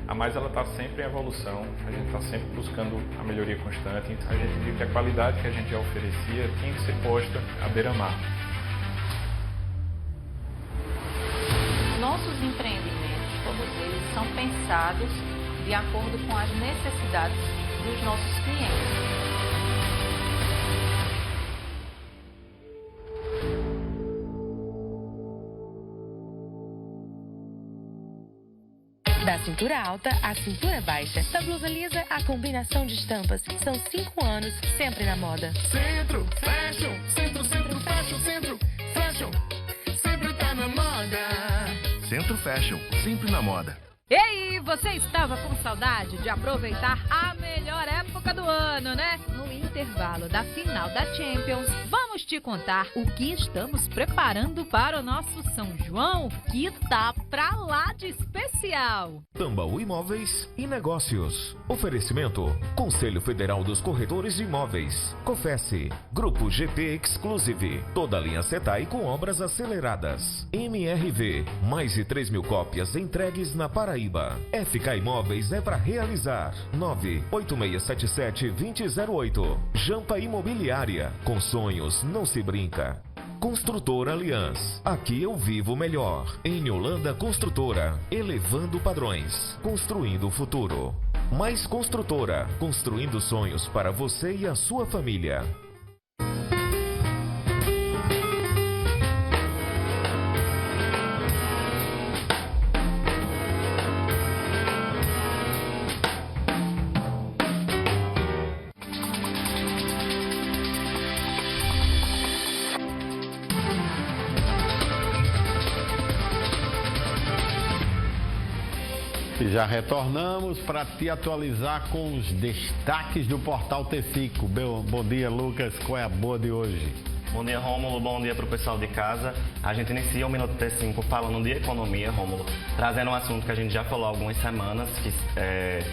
A Mais ela está sempre em evolução, a gente está sempre buscando a melhoria constante. A gente viu que a qualidade que a gente já oferecia tinha que ser posta à beira-mar. cômodos. Eles são pensados de acordo com as necessidades dos nossos clientes. Da cintura alta à cintura baixa, da blusa lisa à combinação de estampas. São 5 anos sempre na moda. Centro Fashion, Centro Fashion, Centro Fashion, sempre tá na moda. Centro Fashion, sempre na moda. Ei, você estava com saudade de aproveitar a melhor época do ano, né? No intervalo da final da Champions, vamos te contar o que estamos preparando para o nosso São João, que tá pra lá de especial. Tambaú Imóveis e Negócios. Oferecimento: Conselho Federal dos Corretores de Imóveis. Cofesse. Grupo GP Exclusive. Toda a linha Setai com obras aceleradas. MRV. Mais de 3.000 cópias entregues na Paraíba. FK Imóveis é para realizar. 98677-2008. Jampa Imobiliária. Com sonhos não se brinca. Construtora Aliança. Aqui eu vivo melhor. Em Holanda Construtora. Elevando padrões. Construindo o futuro. Mais Construtora. Construindo sonhos para você e a sua família. Já retornamos para te atualizar com os destaques do Portal T5. Bom dia, Lucas. Qual é a boa de hoje? Bom dia, Rômulo. Bom dia para o pessoal de casa. A gente inicia o Minuto T5 falando de economia, Rômulo, trazendo um assunto que a gente já falou há algumas semanas, que é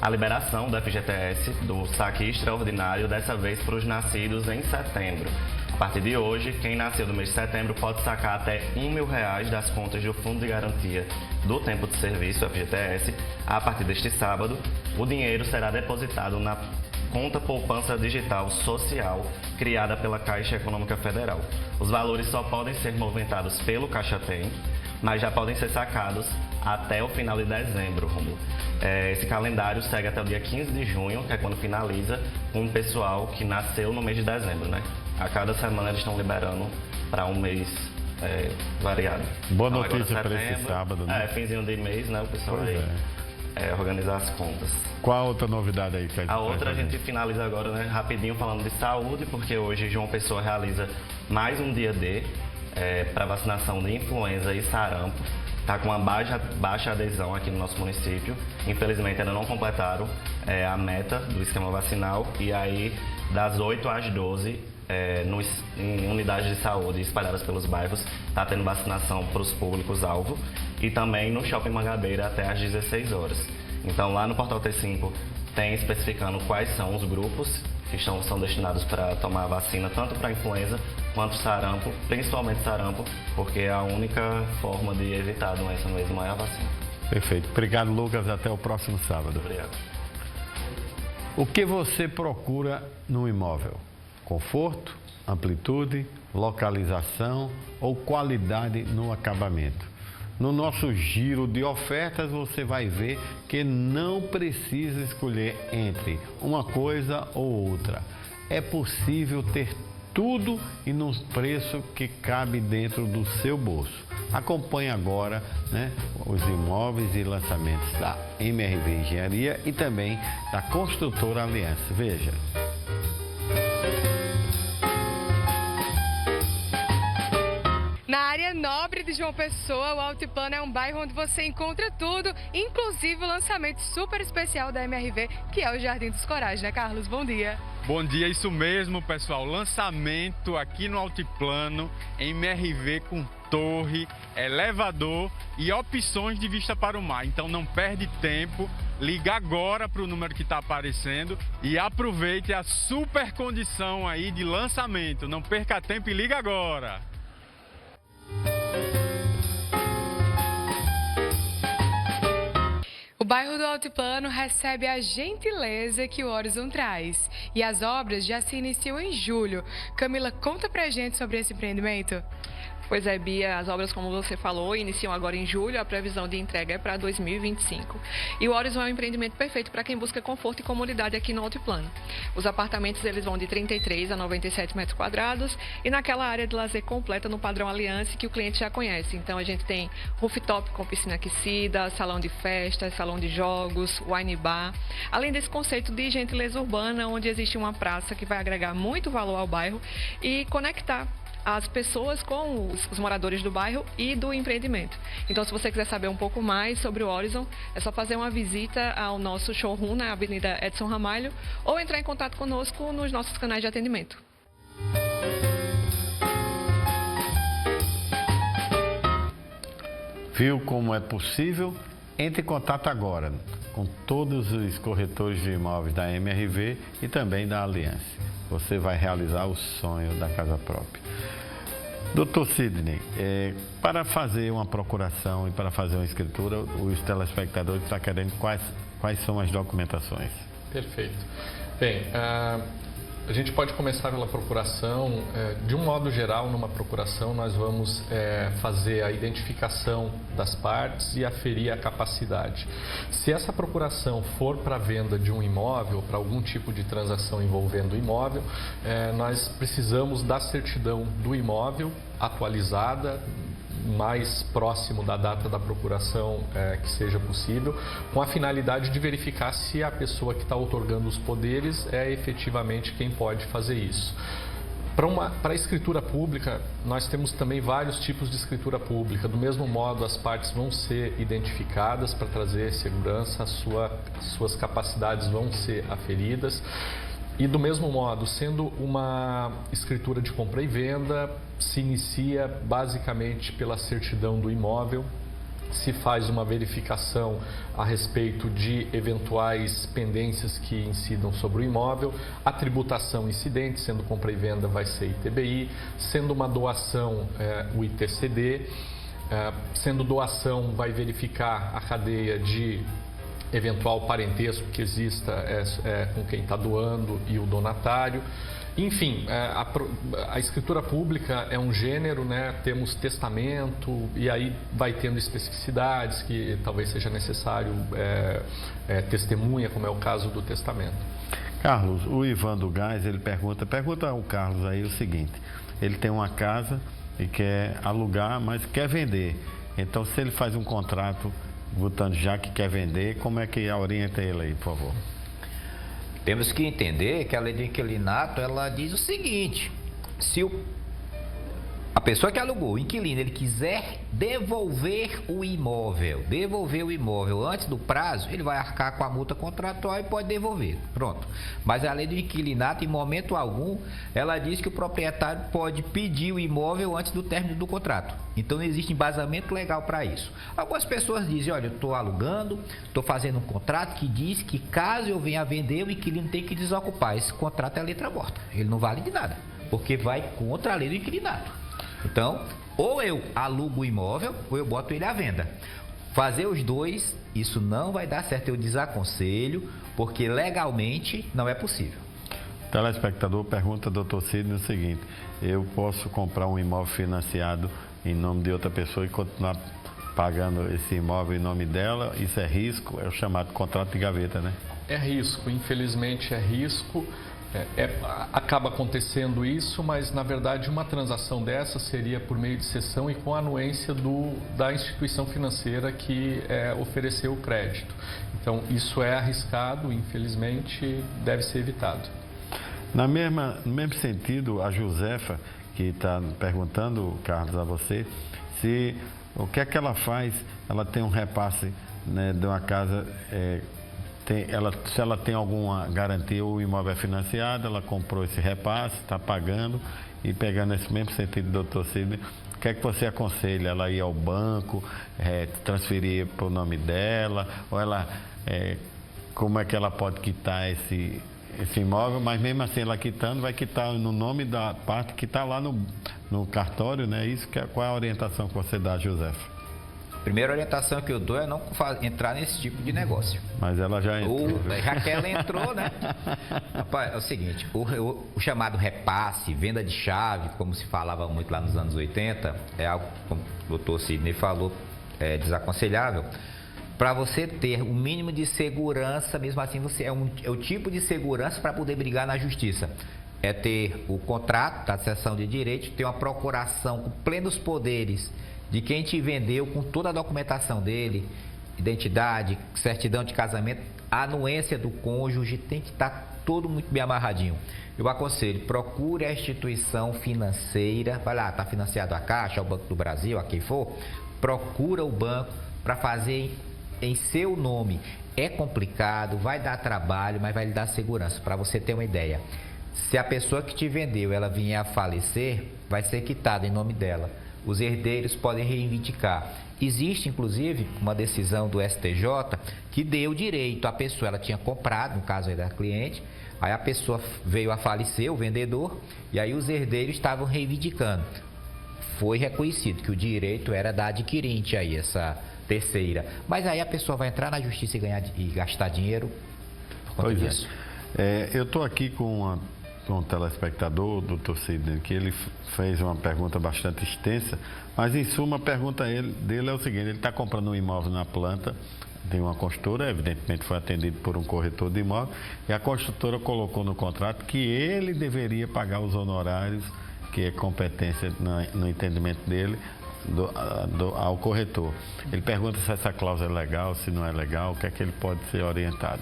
a liberação do FGTS, do saque extraordinário, dessa vez para os nascidos em setembro. A partir de hoje, quem nasceu no mês de setembro pode sacar até R$1.000 das contas do Fundo de Garantia do Tempo de Serviço, FGTS. A partir deste sábado, o dinheiro será depositado na conta poupança digital social criada pela Caixa Econômica Federal. Os valores só podem ser movimentados pelo Caixa Tem, mas já podem ser sacados até o final de dezembro, Romulo. Esse calendário segue até o dia 15 de junho, que é quando finaliza, com o pessoal que nasceu no mês de dezembro, né? A cada semana eles estão liberando para um mês variado. Boa então, notícia para esse sábado, né? Finzinho de mês, né? O pessoal vai organizar as contas. Qual a outra novidade aí? A outra a gente finaliza agora, né? Rapidinho, falando de saúde, porque hoje João Pessoa realiza mais um dia D para vacinação de influenza e sarampo. Está com uma baixa adesão aqui no nosso município. Infelizmente ainda não completaram a meta do esquema vacinal. E aí, das 8 às 12, em unidades de saúde espalhadas pelos bairros, está tendo vacinação para os públicos-alvo. E também no Shopping Mangabeira até às 16 horas. Então lá no Portal T5 tem especificando quais são os grupos que são destinados para tomar a vacina, tanto para influenza quanto sarampo, principalmente sarampo, porque é a única forma de evitar a doença mesmo é a vacina. Perfeito. Obrigado, Lucas. Até o próximo sábado. Obrigado. O que você procura no imóvel? Conforto, amplitude, localização ou qualidade no acabamento? No nosso giro de ofertas, você vai ver que não precisa escolher entre uma coisa ou outra. É possível ter tudo e num preço que cabe dentro do seu bolso. Acompanhe agora, os imóveis e lançamentos da MRV Engenharia e também da Construtora Aliança. Veja. Na área nobre de João Pessoa, o Altiplano é um bairro onde você encontra tudo, inclusive o lançamento super especial da MRV, que é o Jardim dos Corais, né, Carlos? Bom dia. Bom dia, isso mesmo, pessoal. Lançamento aqui no Altiplano, MRV com torre, elevador e opções de vista para o mar. Então não perde tempo, liga agora para o número que está aparecendo e aproveite a super condição aí de lançamento. Não perca tempo e liga agora. O bairro do Altiplano recebe a gentileza que o Horizon traz. E as obras já se iniciam em julho. Camila, conta pra gente sobre esse empreendimento. Pois é, Bia, as obras, como você falou, iniciam agora em julho, a previsão de entrega é para 2025. E o Horizon é um empreendimento perfeito para quem busca conforto e comodidade aqui no Altiplano. Os apartamentos eles vão de 33 a 97 metros quadrados e naquela área de lazer completa no padrão Allianz que o cliente já conhece. Então a gente tem rooftop com piscina aquecida, salão de festas, salão de jogos, wine bar, além desse conceito de gentileza urbana, onde existe uma praça que vai agregar muito valor ao bairro e conectar as pessoas com os moradores do bairro e do empreendimento. Então, se você quiser saber um pouco mais sobre o Horizon, é só fazer uma visita ao nosso showroom na Avenida Edson Ramalho ou entrar em contato conosco nos nossos canais de atendimento. Viu como é possível? Entre em contato agora com todos os corretores de imóveis da MRV e também da Allianz. Você vai realizar o sonho da casa própria. Doutor Sidney, para fazer uma procuração e para fazer uma escritura, os telespectadores estão querendo quais são as documentações? Perfeito. Bem, a gente pode começar pela procuração. De um modo geral, numa procuração, nós vamos fazer a identificação das partes e aferir a capacidade. Se essa procuração for para a venda de um imóvel, para algum tipo de transação envolvendo o imóvel, nós precisamos da certidão do imóvel atualizada, mais próximo da data da procuração que seja possível, com a finalidade de verificar se a pessoa que está outorgando os poderes é efetivamente quem pode fazer isso. Para a escritura pública, nós temos também vários tipos de escritura pública. Do mesmo modo, as partes vão ser identificadas para trazer segurança, suas capacidades vão ser aferidas. E do mesmo modo, sendo uma escritura de compra e venda, se inicia basicamente pela certidão do imóvel, se faz uma verificação a respeito de eventuais pendências que incidam sobre o imóvel, a tributação incidente, sendo compra e venda vai ser ITBI, sendo uma doação o ITCD, sendo doação vai verificar a cadeia de eventual parentesco que exista com quem está doando e o donatário. Enfim, a escritura pública é um gênero, né? Temos testamento e aí vai tendo especificidades que talvez seja necessário testemunha, como é o caso do testamento. Carlos, o Ivan do Gás, ele pergunta ao Carlos aí o seguinte: ele tem uma casa e quer alugar, mas quer vender. Então, se ele faz um contrato botando já que quer vender, como é que orienta ele aí, por favor? Temos que entender que a lei de inquilinato, ela diz o seguinte: se a pessoa que alugou, o inquilino, ele quiser devolver o imóvel antes do prazo, ele vai arcar com a multa contratual e pode devolver. Pronto. Mas a lei do inquilinato, em momento algum, ela diz que o proprietário pode pedir o imóvel antes do término do contrato. Então, não existe embasamento legal para isso. Algumas pessoas dizem: olha, eu estou alugando, estou fazendo um contrato que diz que caso eu venha a vender, o inquilino tem que desocupar. Esse contrato é letra morta. Ele não vale de nada, porque vai contra a lei do inquilinato. Então, ou eu alugo o imóvel ou eu boto ele à venda. Fazer os dois, isso não vai dar certo. Eu desaconselho, porque legalmente não é possível. O telespectador pergunta, doutor Sidney, o seguinte: eu posso comprar um imóvel financiado em nome de outra pessoa e continuar pagando esse imóvel em nome dela? Isso é risco? É o chamado contrato de gaveta, né? É risco, infelizmente é risco. Acaba acontecendo isso, mas na verdade uma transação dessa seria por meio de cessão e com a anuência da instituição financeira que ofereceu o crédito. Então isso é arriscado, infelizmente deve ser evitado. No mesmo sentido, a Josefa, que está perguntando, Carlos, a você, o que é que ela faz? Ela tem um repasse, né, de uma casa... se ela tem alguma garantia, o imóvel é financiado, ela comprou esse repasse, está pagando, e pegando esse mesmo sentido, doutor Sidney, o que é que você aconselha? Ela ir ao banco, transferir para o nome dela, ou ela, como é que ela pode quitar esse imóvel, mas mesmo assim ela quitando, vai quitar no nome da parte que está lá no cartório, né? Isso, qual é a orientação que você dá, Josefa? Primeira orientação que eu dou é não entrar nesse tipo de negócio. Mas ela já entrou. Já que ela entrou, né? Rapaz, é o seguinte, o chamado repasse, venda de chave, como se falava muito lá nos anos 80, é algo, como o doutor Sidney falou, desaconselhável. Para você ter o mínimo de segurança, mesmo assim, você é o tipo de segurança para poder brigar na justiça. É ter o contrato da cessão de direitos, ter uma procuração com plenos poderes de quem te vendeu, com toda a documentação dele, identidade, certidão de casamento, a anuência do cônjuge, tem que estar tudo muito bem amarradinho. Eu aconselho, procure a instituição financeira, vai lá, está financiado a Caixa, o Banco do Brasil, a quem for, procura o banco para fazer em seu nome. É complicado, vai dar trabalho, mas vai lhe dar segurança. Para você ter uma ideia, se a pessoa que te vendeu, ela vier a falecer, vai ser quitada em nome dela. Os herdeiros podem reivindicar. Existe, inclusive, uma decisão do STJ que deu direito à pessoa. Ela tinha comprado, no caso aí da cliente, aí a pessoa veio a falecer, o vendedor, e aí os herdeiros estavam reivindicando. Foi reconhecido que o direito era da adquirente aí, essa terceira. Mas aí a pessoa vai entrar na justiça e gastar dinheiro por conta disso. Eu estou aqui com um telespectador, o doutor Sidney, que ele fez uma pergunta bastante extensa, mas em suma a pergunta dele é o seguinte: ele está comprando um imóvel na planta, tem uma construtora, evidentemente foi atendido por um corretor de imóvel, e a construtora colocou no contrato que ele deveria pagar os honorários, que é competência no entendimento dele, ao corretor. Ele pergunta se essa cláusula é legal, se não é legal, o que é que ele pode ser orientado.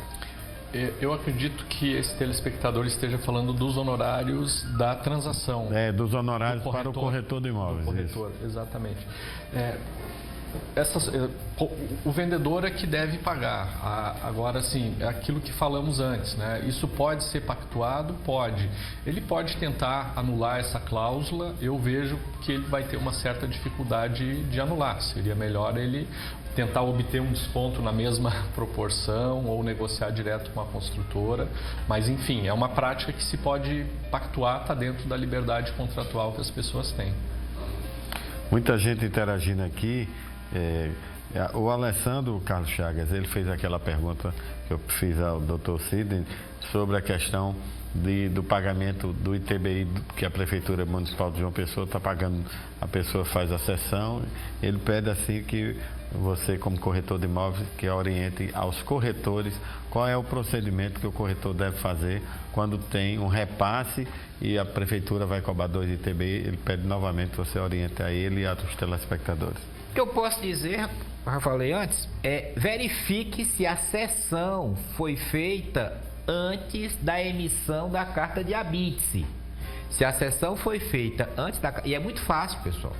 Eu acredito que esse telespectador esteja falando dos honorários da transação. Dos honorários para o corretor de imóveis. Do corretor, exatamente. O vendedor é que deve pagar. Agora, sim, é aquilo que falamos antes, né? Isso pode ser pactuado? Pode. Ele pode tentar anular essa cláusula. Eu vejo que ele vai ter uma certa dificuldade de anular. Seria melhor ele tentar obter um desconto na mesma proporção ou negociar direto com a construtora. Mas, enfim, é uma prática que se pode pactuar, está dentro da liberdade contratual que as pessoas têm. Muita gente interagindo aqui. O Alessandro Carlos Chagas, ele fez aquela pergunta que eu fiz ao Dr. Sidney sobre a questão do pagamento do ITBI que a Prefeitura Municipal de João Pessoa está pagando. A pessoa faz a cessão, ele pede assim que você, como corretor de imóveis, que oriente aos corretores qual é o procedimento que o corretor deve fazer quando tem um repasse e a Prefeitura vai cobrar 2 ITBI. Ele pede novamente que você oriente a ele e a dos telespectadores. O que eu posso dizer, já falei antes, verifique se a cessão foi feita antes da emissão da carta de habite-se. Se a cessão foi feita antes da... E é muito fácil, pessoal.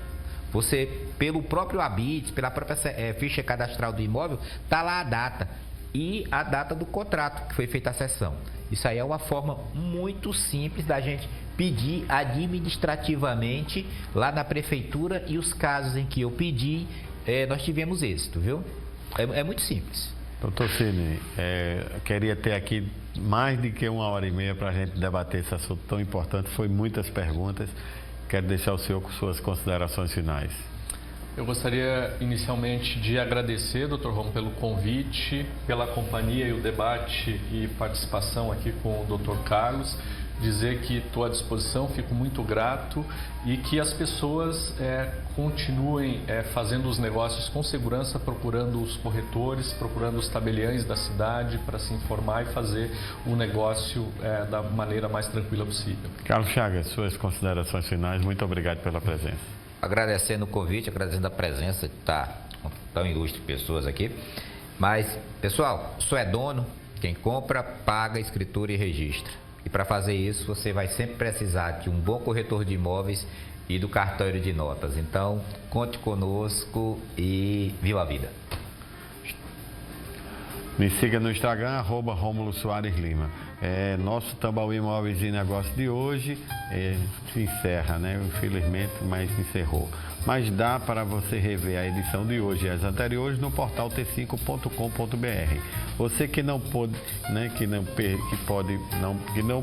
Você, pelo próprio habite, pela própria ficha cadastral do imóvel, está lá a data e a data do contrato que foi feita a cessão. Isso aí é uma forma muito simples da gente pedir administrativamente lá na prefeitura, e os casos em que eu pedi, nós tivemos êxito, viu? É muito simples. Doutor Sidney, queria ter aqui mais de que 1h30 para a gente debater esse assunto tão importante. Foi muitas perguntas. Quero deixar o senhor com suas considerações finais. Eu gostaria inicialmente de agradecer, Dr. Romo, pelo convite, pela companhia e o debate e participação aqui com o Dr. Carlos. Dizer que estou à disposição, fico muito grato, e que as pessoas continuem fazendo os negócios com segurança, procurando os corretores, procurando os tabeliães da cidade para se informar e fazer o negócio da maneira mais tranquila possível. Carlos Chagas, suas considerações finais. Muito obrigado pela presença. Agradecendo o convite, agradecendo a presença de tão ilustre pessoas aqui. Mas, pessoal, só é dono quem compra, paga, escritura e registra. E para fazer isso, você vai sempre precisar de um bom corretor de imóveis e do cartório de notas. Então, conte conosco e viva a vida. Me siga no Instagram, @Rômulo Soares Lima. Nosso Tambaú Imóveis e Negócios de hoje se encerra, né? Infelizmente, mas encerrou. Mas dá para você rever a edição de hoje e as anteriores no portal t5.com.br. Você que não pôde, né, que não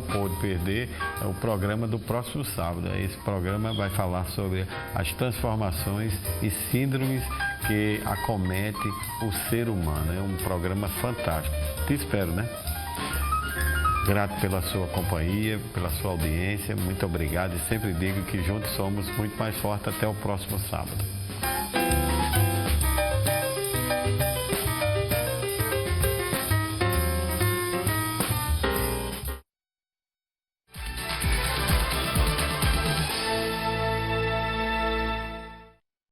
pôde perder o programa do próximo sábado. Esse programa vai falar sobre as transformações e síndromes que acomete o ser humano. É um programa fantástico. Te espero, né? Grato pela sua companhia, pela sua audiência. Muito obrigado e sempre digo que juntos somos muito mais fortes. Até o próximo sábado.